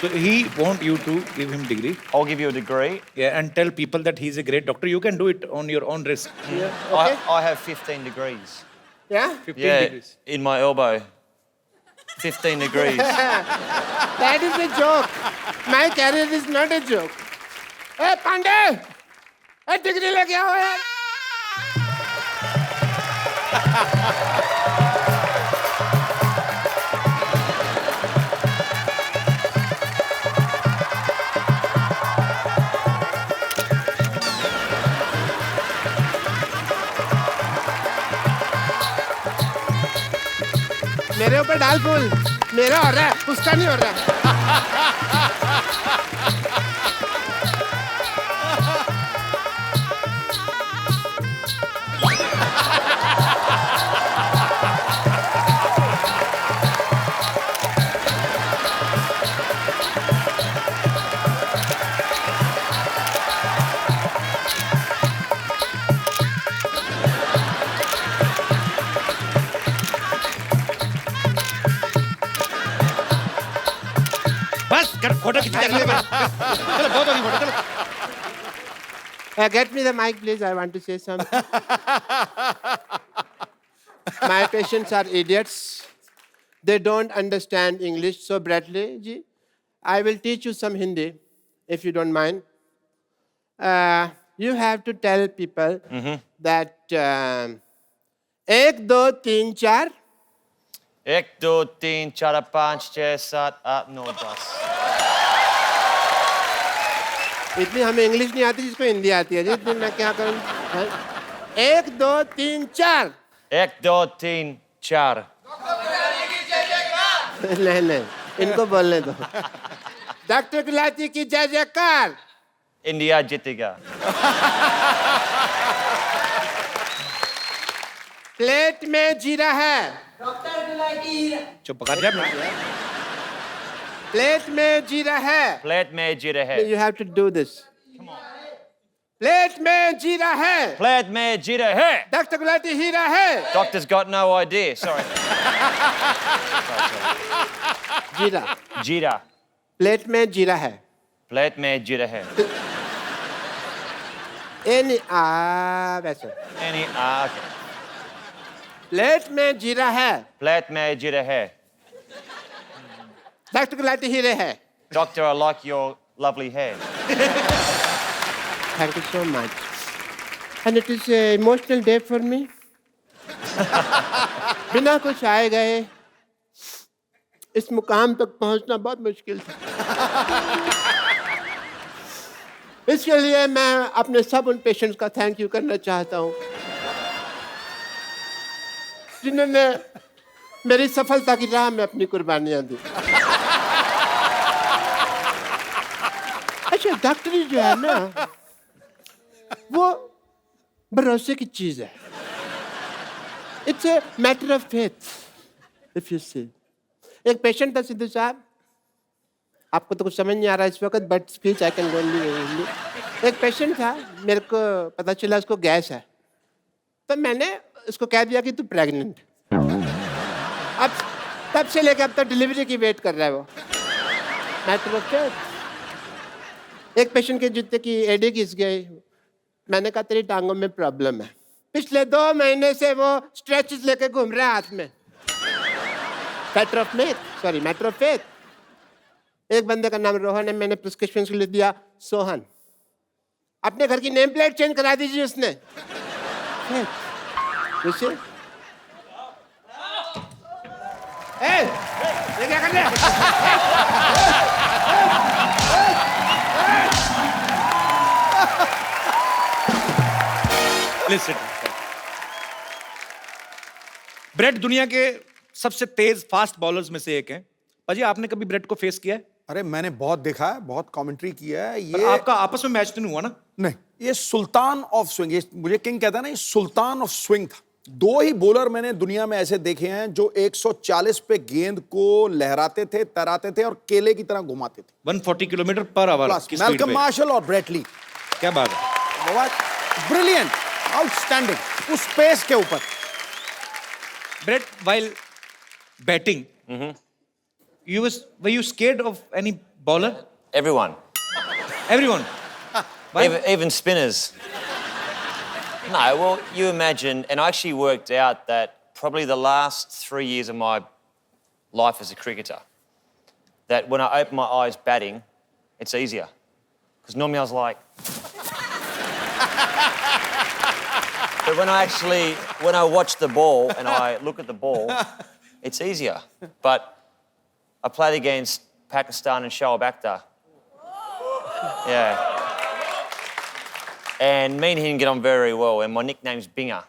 So he want you to give him degree. I'll give you a degree. Yeah, and tell people that he's a great doctor. You can do it on your own risk. Okay? I have 15 degrees. Yeah? 15 degrees. In my elbow. 15 degrees. That is a joke. My career is not a joke. Hey, Pandey! Hey, degree लेके आओ यार. मेरे ऊपर डाल फूल. मेरा हो रहा है, उसका नहीं हो रहा. बस कर फोटो खींच चलो बहुत होगी फोटो चलो. Get me the mic, please. I want to say something. My patients are idiots. They don't understand English. So, Bradley ji, I will teach you some Hindi, if you don't mind. You have to tell people that 1, 2, 3, 4. 1, 2, 3, 4, 5, 6, 7, 8, 9, 10. इतनी हमें English नहीं आती जिसको हिंदी आती है जी. इतनी मैं क्या करूं? 1, 2, 3, 4. 1, 2, 3, 4. नहीं, इनको बोलने दो. डॉक्टर गुलाटी की जय जयकार. India जीतेगा. प्लेट में जीरा है. चुप कर जा. प्लेट में जीरा है. Plate में जीरा है. You have to do this. Plate में जीरा है. Plate में जीरा है. डॉक्टर गुलाटी हीरा है. Doctor's got no idea. Sorry. जीरा. Jeera. प्लेट में जीरा है. Plate में जीरा है. वैसे. Okay. प्लेट में जीरा है. Plate में जीरा है. डॉक्टर गुलाटी हीरे है. Doctor, I like your lovely hair. Thank you so much. And it is an emotional day for me. बिना कुछ आए गए इस मुकाम तक पहुंचना बहुत मुश्किल था. इसके लिए मैं अपने सब उन पेशेंट्स का थैंक यू करना चाहता हूं जिन्होंने मेरी सफलता की राह में अपनी कुर्बानियां दी. अच्छा, डॉक्टरी जो है ना वो भरोसे की चीज है. It's a matter of faith. If you see, एक पेशेंट था सिद्धू साहब, आपको तो कुछ समझ नहीं आ रहा इस वक्त, but speech I can only. एक पेशेंट था, मेरे को पता चला उसको गैस है, तो मैंने उसको कह दिया कि तू प्रेग्नेंट. अब तब से लेकर अब तक डिलीवरी की वेट कर रहा है वो। Matter of fact. एक पेशेंट के जूते की एडी घिस गई। मैंने कहा तेरी टांगों में प्रॉब्लम है। पिछले 2 महीने से वो स्ट्रेचेस लेके घूम रहा है हाथ में। Matter of faith. एक बंदे का नाम रोहन है, मैंने प्रिस्क्रिप्शन के लिए दिया सोहन। अपने घर की नेम प्लेट चेंज करा दीजिए उसने। ये क्या कर रहे हैं? Listen. ब्रेट दुनिया के सबसे तेज फास्ट बॉलर्स में से एक है। पाजी आपने कभी ब्रेट को फेस किया है? अरे मैंने बहुत देखा है, बहुत कमेंट्री किया है। पर ये आपका आपस में मैच तो नहीं हुआ ना? नहीं, ये सुल्तान ऑफ स्विंग, ये मुझे किंग कहता है ना, ये सुल्तान ऑफ स्विंग था। 2 ही बॉलर मैंने दुनिया में ऐसे देखे हैं जो 140 पे गेंद को लहराते थे, तराते थे और केले की तरह घुमाते थे। 140 किलोमीटर पर आवर की स्पीड मैल्कम पे। मार्शल और ब्रेट ली। क्या बात है। ब्रिलियंट, आउटस्टैंडिंग, उस पेस के ऊपर। Brett, while batting, were you scared of any bowler? Everyone. Everyone. Why? Even spinners. No, well, you imagine, and I actually worked out that probably the last 3 years of my life as a cricketer, that when I open my eyes batting, it's easier. Because normally I was like... But when I watch the ball and I look at the ball, it's easier. But I played against Pakistan and Shoaib Akhtar. Yeah. And me and him get on very well, and my nickname's Binger.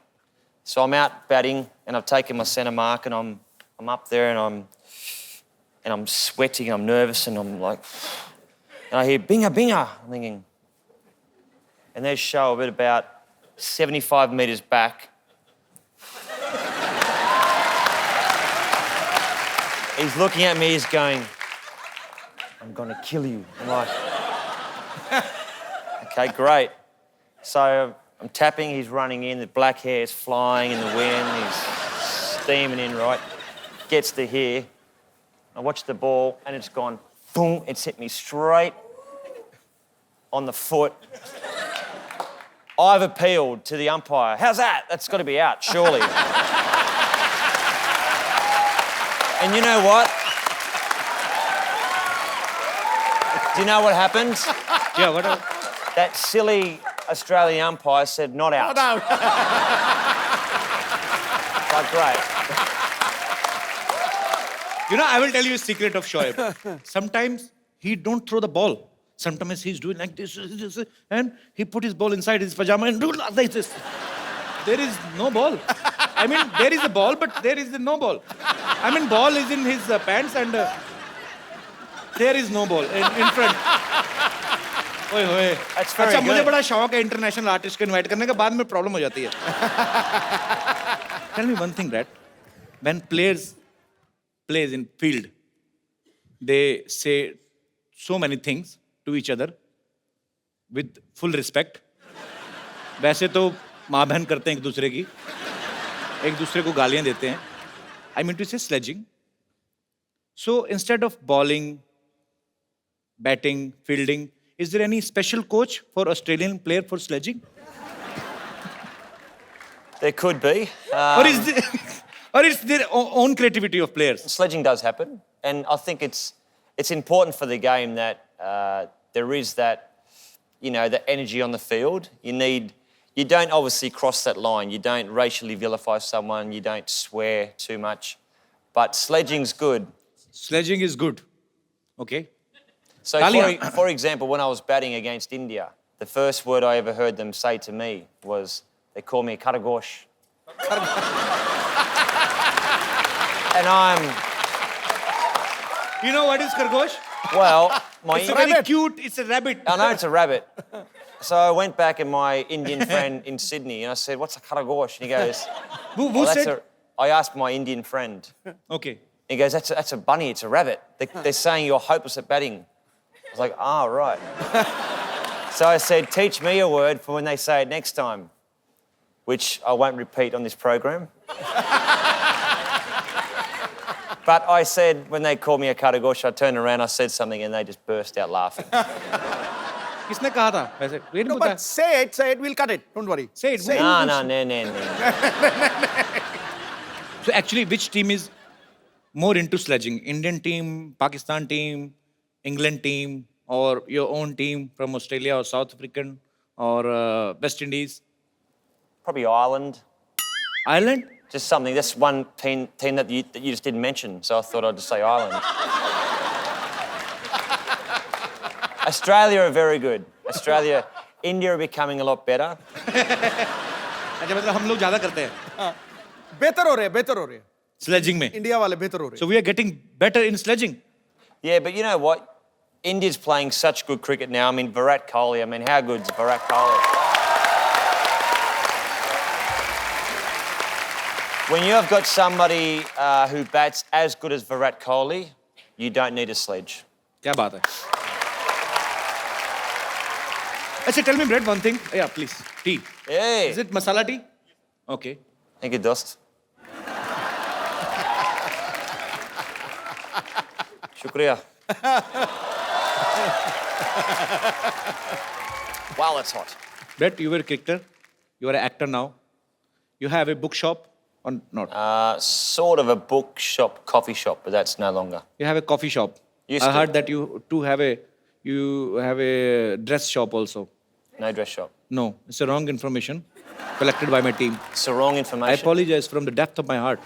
So I'm out batting, and I've taken my centre mark, and I'm up there, and I'm sweating, and I'm nervous, and I'm like, and I hear Binger, Binger. I'm thinking, and there's Shoaib at about 75 metres back. He's looking at me, he's going, I'm gonna kill you. I'm like, okay, great. So I'm tapping, he's running in, the black hair is flying in the wind, he's steaming in, right? Gets to here. I watch the ball and it's gone, boom, it's hit me straight on the foot. I've appealed to the umpire. How's that? That's got to be out, surely. And you know what? Do you know what happened? Yeah, what? That silly Australian umpire said not out. Not out. Like, great. You know, I will tell you a secret of Shoaib. Sometimes he don't throw the ball. Sometimes he's doing like this, and he put his ball inside his pajama and do like this. There is no ball. I mean, there is a ball, but there is no ball. I mean, ball is in his pants and there is no ball in front. ओए होए। That's very अच्छा, मुझे good. बड़ा शौक है international artist को invite करने का, बाद में प्रॉब्लम हो जाती है। Tell me one thing, Brett. When players plays in field, they say so many things to each other with full respect. वैसे तो माँ बहन करते हैं एक दूसरे को गालियां देते हैं. I mean to say sledging. So instead of bowling, batting, fielding, is there any special coach for Australian player for sledging? There could be. Or it's their own creativity of players? Sledging does happen, and I think it's important for the game that there is that, you know, the energy on the field. You don't obviously cross that line. You don't racially vilify someone. You don't swear too much. But sledging's good. Sledging is good. Okay. So, Talia. for example, when I was batting against India, the first word I ever heard them say to me was, they call me Karagosh. And You know what is Khargosh? well, It's a very cute, it's a rabbit. I know it's a rabbit. So I went back and my Indian friend in Sydney, and I said, what's a Karagosh? And he goes, Who "Oh, that's said? I asked my Indian friend. Okay. He goes, that's a bunny, it's a rabbit. They're saying you're hopeless at batting. I was like, right. So I said, teach me a word for when they say it next time, which I won't repeat on this program. But I said, when they called me a Karagosh, I turned around, I said something, and they just burst out laughing. किसने कहा था वैसे wait No, बता but say it, we'll cut it. Don't worry. Say it. No. So actually, which team is more into sledging? Indian team, Pakistan team, England team, or your own team from Australia or South African or West Indies? Probably Ireland. Ireland? Just something. That's one team that you just didn't mention, so I thought I'd just say Ireland. Australia are very good. India are becoming a lot better. अच्छा मतलब हम लोग ज्यादा करते हैं बेहतर हो रहे हैं sledging में. इंडिया वाले बेहतर हो रहे हैं So we are getting better in sledging. Yeah, but you know what? India's playing such good cricket now. I mean, Virat Kohli. I mean, how good's Virat Kohli? When you have got somebody who bats as good as Virat Kohli, you don't need a sledge. क्या बात है? अच्छा, tell me, Brett, one thing. Yeah, please. Tea. Hey. Is it masala tea? Okay. Thank you, Dost. Shukriya. Wow, that's hot. Brett, you were a cricketer. You are an actor now. You have a bookshop or not? Sort of a bookshop, coffee shop, but that's no longer. You have a coffee shop. Used I to. heard that you have a dress shop also. No dress shop. No, it's a wrong information collected by my team. It's the wrong I information. apologize from the depth of my heart.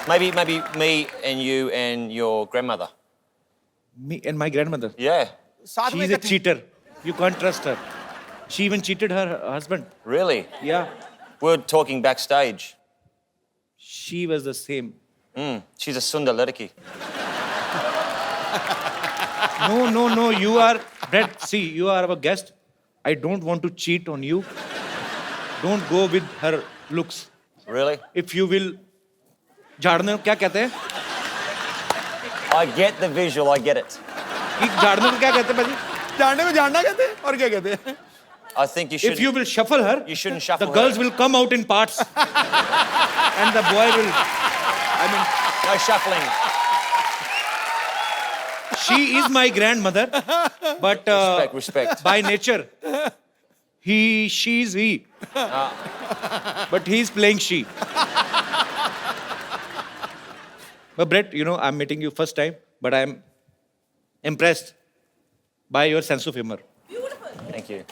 Maybe me and you and your grandmother. Me and my grandmother. Yeah. साथ में She's a cheater. You can't trust her. She even cheated her husband. Really? Yeah. We were talking backstage. She was the same. She's a Sundar Ledaki. No. You are, Brett, see, you are our guest. I don't want to cheat on you. Don't go with her looks. Really? If you will, झाड़ने को क्या कहते हैं? I get the visual, I get it. कि झाड़ने को क्या कहते हैं भाजी? जानने में जानना कहते हैं और क्या कहते हैं I think you should. If you will shuffle her, You shouldn't shuffle the her. girls will come out in parts, and the boy will. I mean, No shuffling. she is my grandmother, but Respect. by nature, she is he. But he is playing she. But Brett, you know, I'm meeting you first time, but I'm impressed by your sense of humor. Thank you.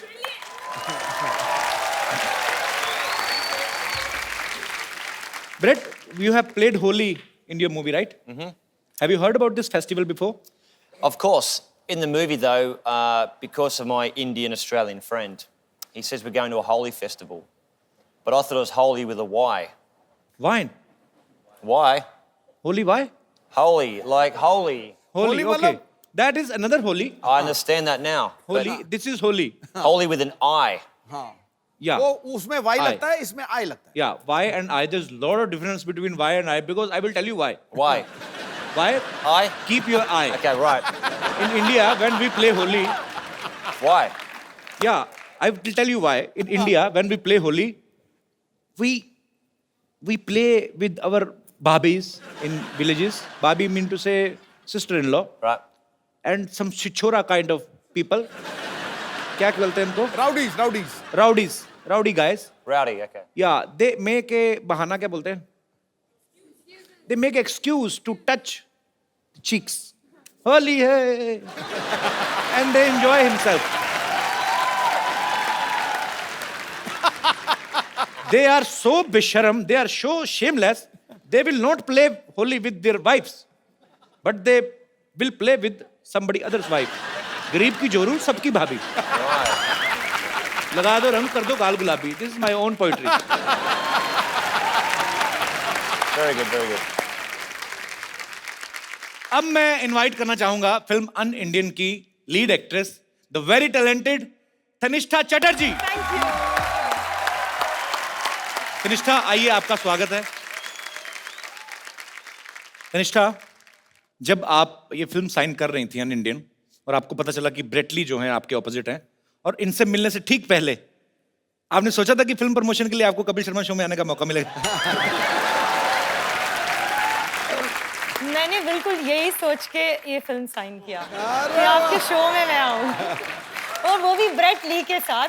Brett, you have played Holi in your movie, right? Mm-hmm. Have you heard about this festival before? Of course. In the movie, though, because of my Indian-Australian friend, he says we're going to a Holi festival. But I thought it was Holi with a Y. Wine. Why? Holi, why? Holy, like holy. Holy, Holi okay. matlab? That is another Holi. I understand that now. but Holi, this is Holi. Holy with an I. हाँ Yeah. वो उसमें Y I. लगता है इसमें आई लगता है Yeah, Y and I, there's a lot of difference between Y and I because I will tell you why. Why? Why? I? Keep your eye. Okay, right. In India, when we play Holi, Why? yeah, I will tell you why. In India, when we play Holi, we play with our babis in villages. Babi mean to say sister-in-law Right. and some chichora kind of people. क्या बोलते हैं इनको? Rowdies Rowdy guys. Rowdy, okay. Yeah, they make a bahana क्या बोलते हैं? They make excuse to touch cheeks. Holi hai. And they enjoy himself. They are so bisharam, they are so shameless, they will not play Holi with their wives. But they will play with somebody else's wife. गरीब की जोरू सबकी भाभी. लगा दो रंग कर दो गाल गुलाबी. This is my own poetry. Very good, very good. अब मैं इनवाइट करना चाहूंगा फिल्म अन इंडियन की lead actress the very talented Tanishtha Chatterjee. Tanishtha आइए, आपका स्वागत है. तनिष्ठा, जब आप ये फिल्म साइन कर रही थी अन इंडियन और आपको पता चला कि ब्रेटली जो है आपके ऑपोजिट हैं और इनसे मिलने से ठीक पहले आपने सोचा था कि फिल्म प्रमोशन के लिए आपको कपिल शर्मा शो में आने का मौका मिलेगा? मैंने बिल्कुल यही सोच के ये फिल्म साइन किया कि आपके शो में मैं आऊँ, और वो भी ब्रेट ली के साथ।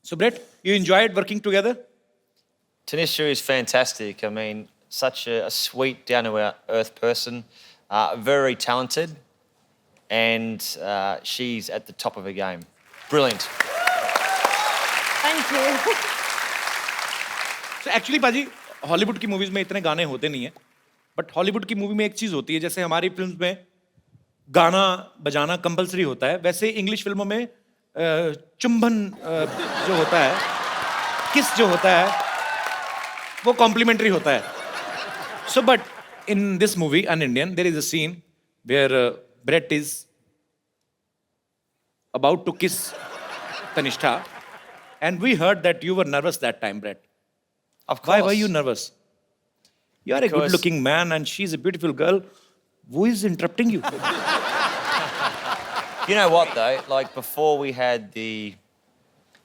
So Brett, you enjoyed working together? Tanisha is fantastic. I mean, such a sweet, down-to-earth person, very talented, and she's at the top of her game. Brilliant. Thank you. So actually पाजी Hollywood की movies में इतने गाने होते नहीं है, but Hollywood की movie में एक चीज होती है, जैसे हमारी फिल्म में गाना बजाना कंपलसरी होता है, वैसे इंग्लिश फिल्मों में चुंबन जो होता है, किस जो होता है, वो कॉम्प्लीमेंट्री होता है. So but in this movie an Indian there is a scene where Brett is about to kiss Tanisha, and we heard that you were nervous that time, Brett. Of course. Why were you nervous? You are a Because- good-looking man, and she's a beautiful girl. Who is interrupting you? You know what, though? Like, before we had the,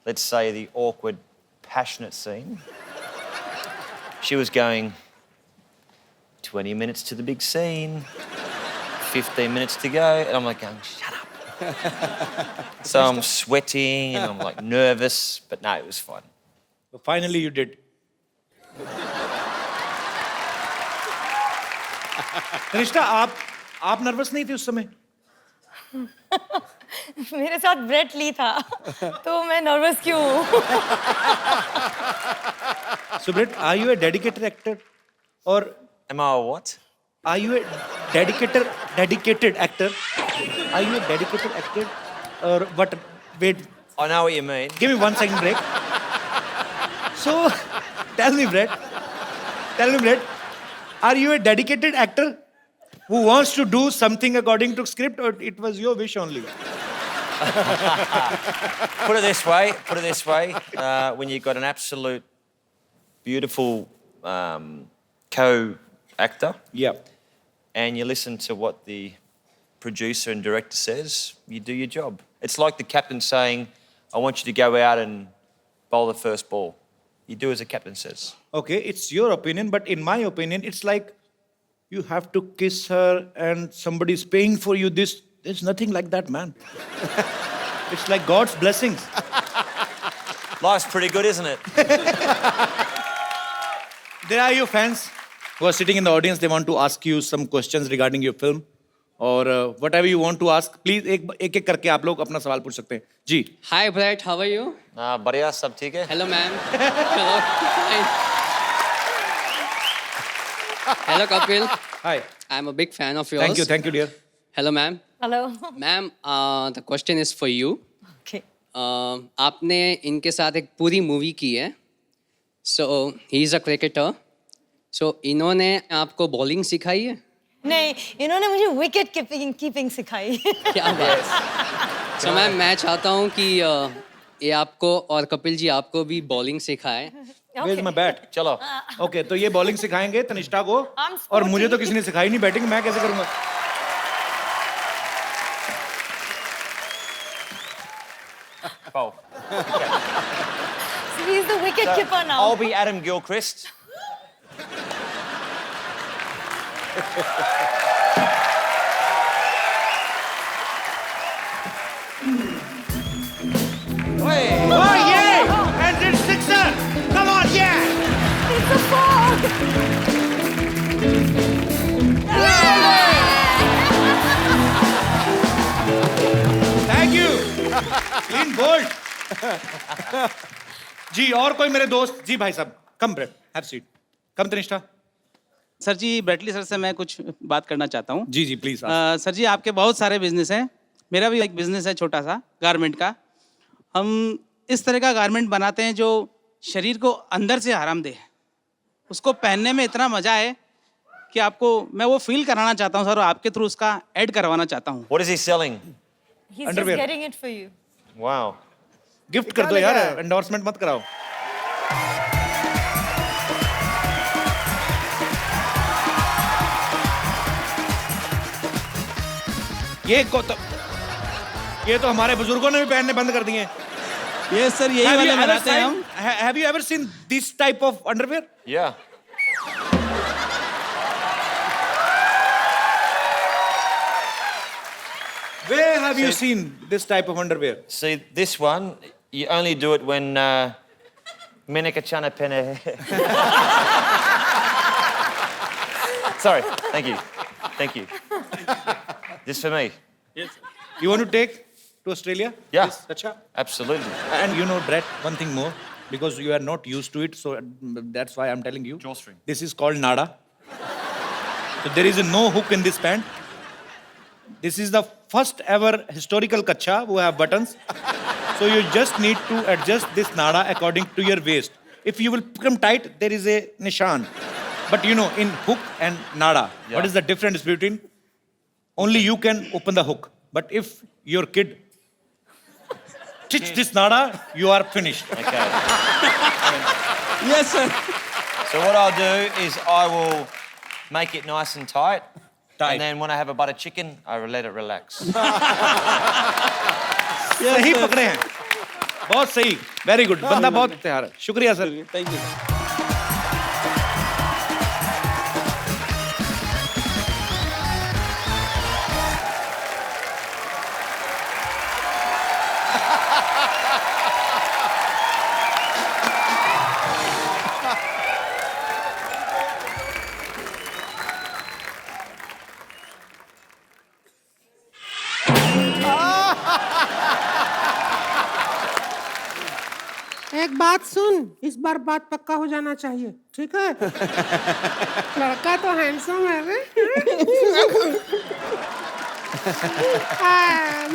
let's say, the awkward, passionate scene, she was going 20 minutes to the big scene, 15 minutes to go, and I'm like going, shut up. So I'm sweating and I'm like nervous, but no, it was fun. So finally, you did. Tanishtha, आप nervous नहीं थे उस समय? मेरे साथ Brett Lee था, तो मैं नर्वस क्यों हूँ? So Brett, are you a dedicated actor, or Am I a what? are you a dedicated actor? Are you a dedicated actor, or what? Wait, I know what you mean. give me 1 second break. So, tell me, Brett, are you a dedicated actor who wants to do something according to script, or it was your wish only? Put it this way, when you've got an absolute beautiful co-actor, Yeah. and you listen to what the producer and director says, you do your job. It's like the captain saying, I want you to go out and bowl the first ball. You do as the captain says. Okay, it's your opinion, but in my opinion, it's like you have to kiss her and somebody's paying for you this. There's nothing like that, man. It's like God's blessings. Life's pretty good, isn't it? There are your fans who are sitting in the audience. They want to ask you some questions regarding your film, or whatever you want to ask. Please, एक करके आप लोग अपना सवाल पूछ सकते हैं. जी. Hi Brett, how are you? बढ़िया, सब ठीक है? Hello ma'am. Hello. Hi. Hello Kapil. Hi. I'm a big fan of yours. Thank you, dear. Hello ma'am. Hello. Ma'am, the question is for you. Okay. आपने इनके साथ एक पूरी movie की है. So he is a cricketer. So इन्होंने आपको bowling सिखाई है? नहीं, इन्होंने मुझे विकेट कीपिंग सिखाई। क्या बात। So मैम, मैं चाहता हूँ कि ये आपको और कपिल जी आपको भी बॉलिंग सिखाए. Where's my bat? चलो. Okay, तो ये बॉलिंग सिखाएंगे तनिष्ठा को, I'm और मुझे तो sporty. किसी ने सिखाई नहीं बैटिंग, मैं कैसे करूँगा? Bowl. So he's the wicket keeper now. I'll be Adam Gilchrist. Oh yeah! And it's sixer! Come on, yeah! It's a four. Thank you. Clean bold. जी, और कोई मेरे दोस्त? जी भाई साहब, come Brad, have seat. Come Tanishtha. Sir ji, Bradley sir से मैं कुछ बात करना चाहता हूँ. जी जी प्लीज. सर जी, आपके बहुत सारे बिजनेस हैं. मेरा भी एक बिजनेस है छोटा सा, गारमेंट का. हम इस तरह का गारमेंट बनाते हैं जो शरीर को अंदर से आराम दे. उसको पहनने में इतना मजा है कि आपको मैं वो फील कराना चाहता हूँ सर, और आपके थ्रू उसका ऐड करवाना चाहता हूँ. What is he selling? He's Underwear. just getting it for you. Wow. Gift कर दो यार, एंडोर्समेंट मत कराओ. ये तो हमारे बुजुर्गों ने भी पहनने बंद कर दिए. ये सर यही वाले बनाते हैं हम. Have you ever seen this type of underwear? Yeah. Where have you seen this type of underwear? See, this one, you only do it when Menekachana Pene. Sorry, thank you. Thank you. Just for me. You want to take to Australia? Yeah. This kacha? Absolutely. And you know, Brett, one thing more, because you are not used to it, so that's why I'm telling you. Drawstring. This is called nada. So there is no hook in this pant. This is the first ever historical kacha who have buttons. So you just need to adjust this nada according to your waist. If you will become tight, there is a nishan. But you know, in hook and nada, what is the difference between? Only you can open the hook. But if your kid stitch this nada, you are finished. Okay. Yes, sir. So what I'll do is I will make it nice and tight. Tight. And then when I have a butter chicken, I will let it relax. सही पकड़े हैं बहुत सही very good बंदा बहुत तैयार है शुक्रिया सर Thank you. एक बात सुन, इस बार बात पक्का हो जाना चाहिए, ठीक है? लड़का तो हैंडसम है रे।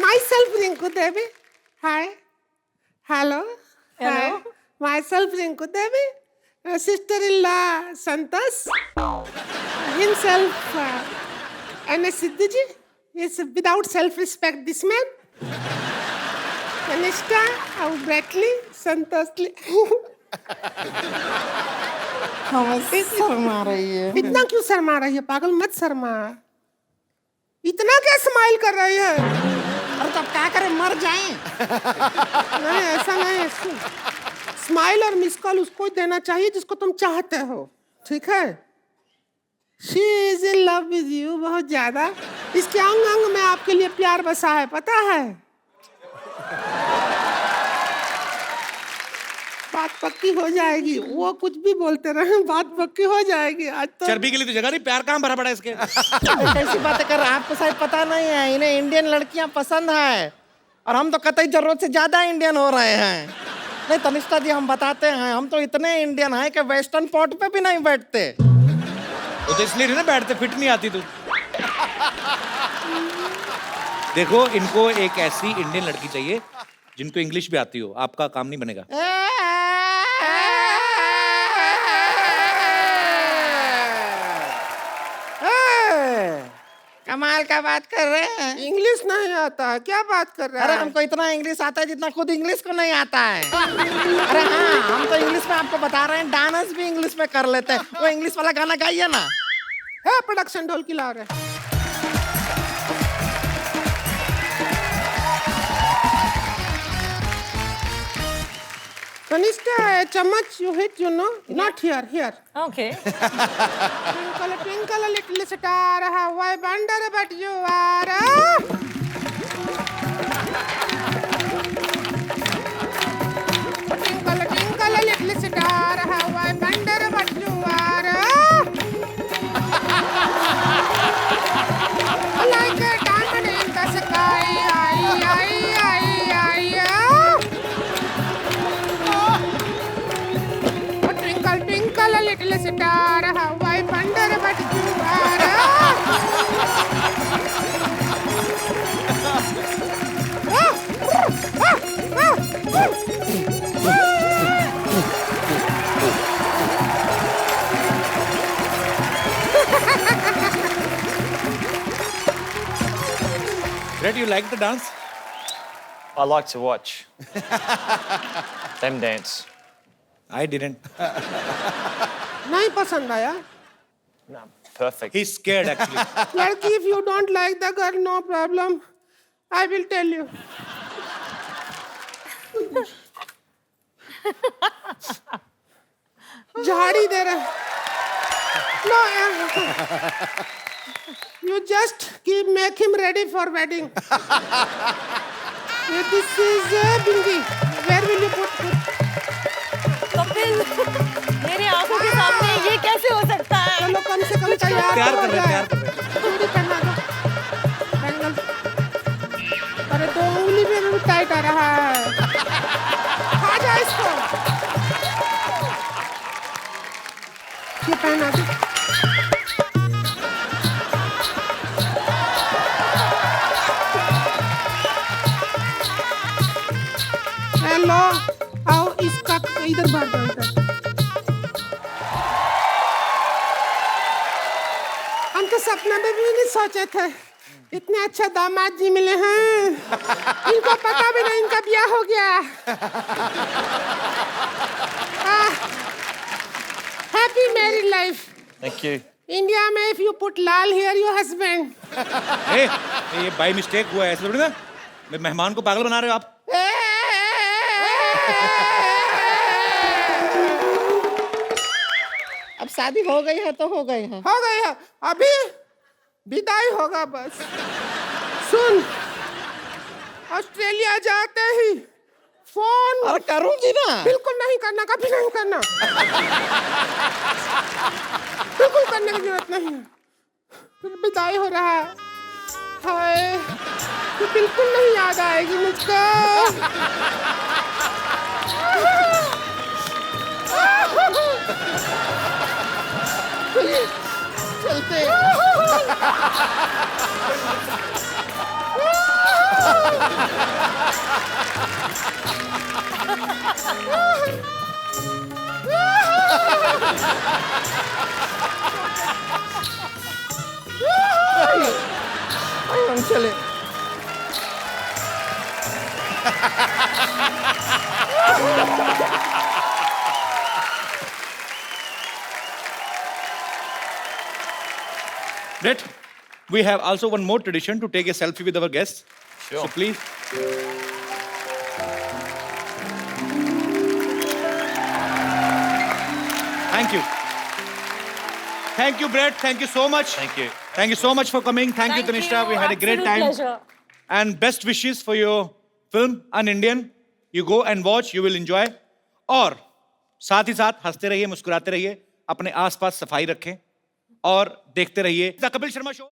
Myself Rinku Devi. Hi. Hello. Hello. Myself Rinku Devi. Sister-in-law Santas. Himself N.S. Siddhiji. Is without self-respect this man. Kanishka, Bradley, Santosli. Sharma रही है इतना क्यों शर्मा रही है पागल मत शर्मा इतना क्या स्माइल कर रही है अरे तब क्या करें मर जाएं नहीं ऐसा नहीं है स्माइल और मिस कॉल उसको ही देना चाहिए जिसको तुम चाहते हो ठीक है she is in love with you बहुत ज्यादा इसके अंग अंग में आपके लिए प्यार बसा है पता है बात पक्की हो जाएगी वो कुछ भी बोलते रहे बात पक्की हो जाएगी आज तो चर्बी के लिए तो जगह नहीं प्यार कहाँ भरा पड़ा है इसके कैसी बातें कर रहे हैं आपको शायद पता नहीं है इन्हें इंडियन लड़कियां पसंद है और हम तो कतई जरूरत से ज्यादा इंडियन हो रहे हैं नहीं तनिष्ठा जी हम बताते हैं हम तो इतने इंडियन हैं कि वेस्टर्न पॉट पे भी नहीं बैठते वो तो इसलिए नहीं ना बैठते फिट नहीं आती तू देखो इनको एक ऐसी इंडियन लड़की चाहिए जिनको इंग्लिश भी आती हो आपका काम नहीं बनेगा कमाल का बात कर रहे हैं इंग्लिश नहीं आता है क्या बात कर रहे अरे हैं हमको इतना इंग्लिश आता है जितना खुद इंग्लिश को नहीं आता है अरे हाँ हम तो इंग्लिश में आपको बता रहे हैं डांस भी इंग्लिश में कर लेते हैं वो इंग्लिश वाला गाना गाइए ना है प्रोडक्शन ढोल की ला रहे Kanishka, a chammach you hit, you know, not here, here. Okay. Twinkle, twinkle, little star, how I wonder but you are. Twinkle, twinkle, little star, how I wonder but you are. Like a diamond in the sky, Twinkle, twinkle, little star, how I wonder what you Brett, you like the dance? I like to watch them dance. I didn't. नहीं पसंद आया No, perfect. He's scared actually. लड़की if you don't like the girl no problem I will tell you झाड़ी दे रहे no You just make him ready for wedding. This is Bingi. Where will you put? Kapil, मेरी आंखों के सामने ये कैसे हो सकता है? चलो कम से कम तैयार प्यार तो कर हो रहे हैं, जाए। प्यार कर रहे हैं। चूड़ी पहना दो। बैंगल। अरे 2 उंगली में भी टाइट आ रहा है। खा जा इसको। ये पहना दो। हेलो, आओ इसका इधर भर दो इधर। हम तो सपना में भी नहीं सोचे थे इतने अच्छे दामाद जी मिले हैं। इनको पता भी नहीं इनका ब्याह हो गया। Happy married life. Thank you. India में if you put lal here your husband. ये बाय मिस्टेक हुआ है, ऐसे थोड़ी ना। मेहमान को पागल बना रहे हो आप। अब शादी हो गई है तो हो गई है। हो गई है, अभी विदाई होगा बस। सुन, ऑस्ट्रेलिया जाते ही फोन। अरे करूंगी ना। बिल्कुल नहीं करना, कभी नहीं करना। बिल्कुल करने की जरूरत नहीं है। फिर विदाई हो रहा है। हाय, तो बिल्कुल नहीं याद आएगी मुझको। चलिए, चलते। हम चले। Brett, we have also one more tradition to take a selfie with our guests. Sure. So please. Thank you. Thank you, Brett. Thank you so much. Thank you. Thank you so much for coming. Thank you, Tanishta. We had a great Absolute time. pleasure. And best wishes for your film, An Indian. You go and watch, you will enjoy. और साथ ही साथ हंसते रहिए, मुस्कुराते रहिए, अपने आसपास सफाई रखें और देखते रहिए द कपिल शर्मा शो।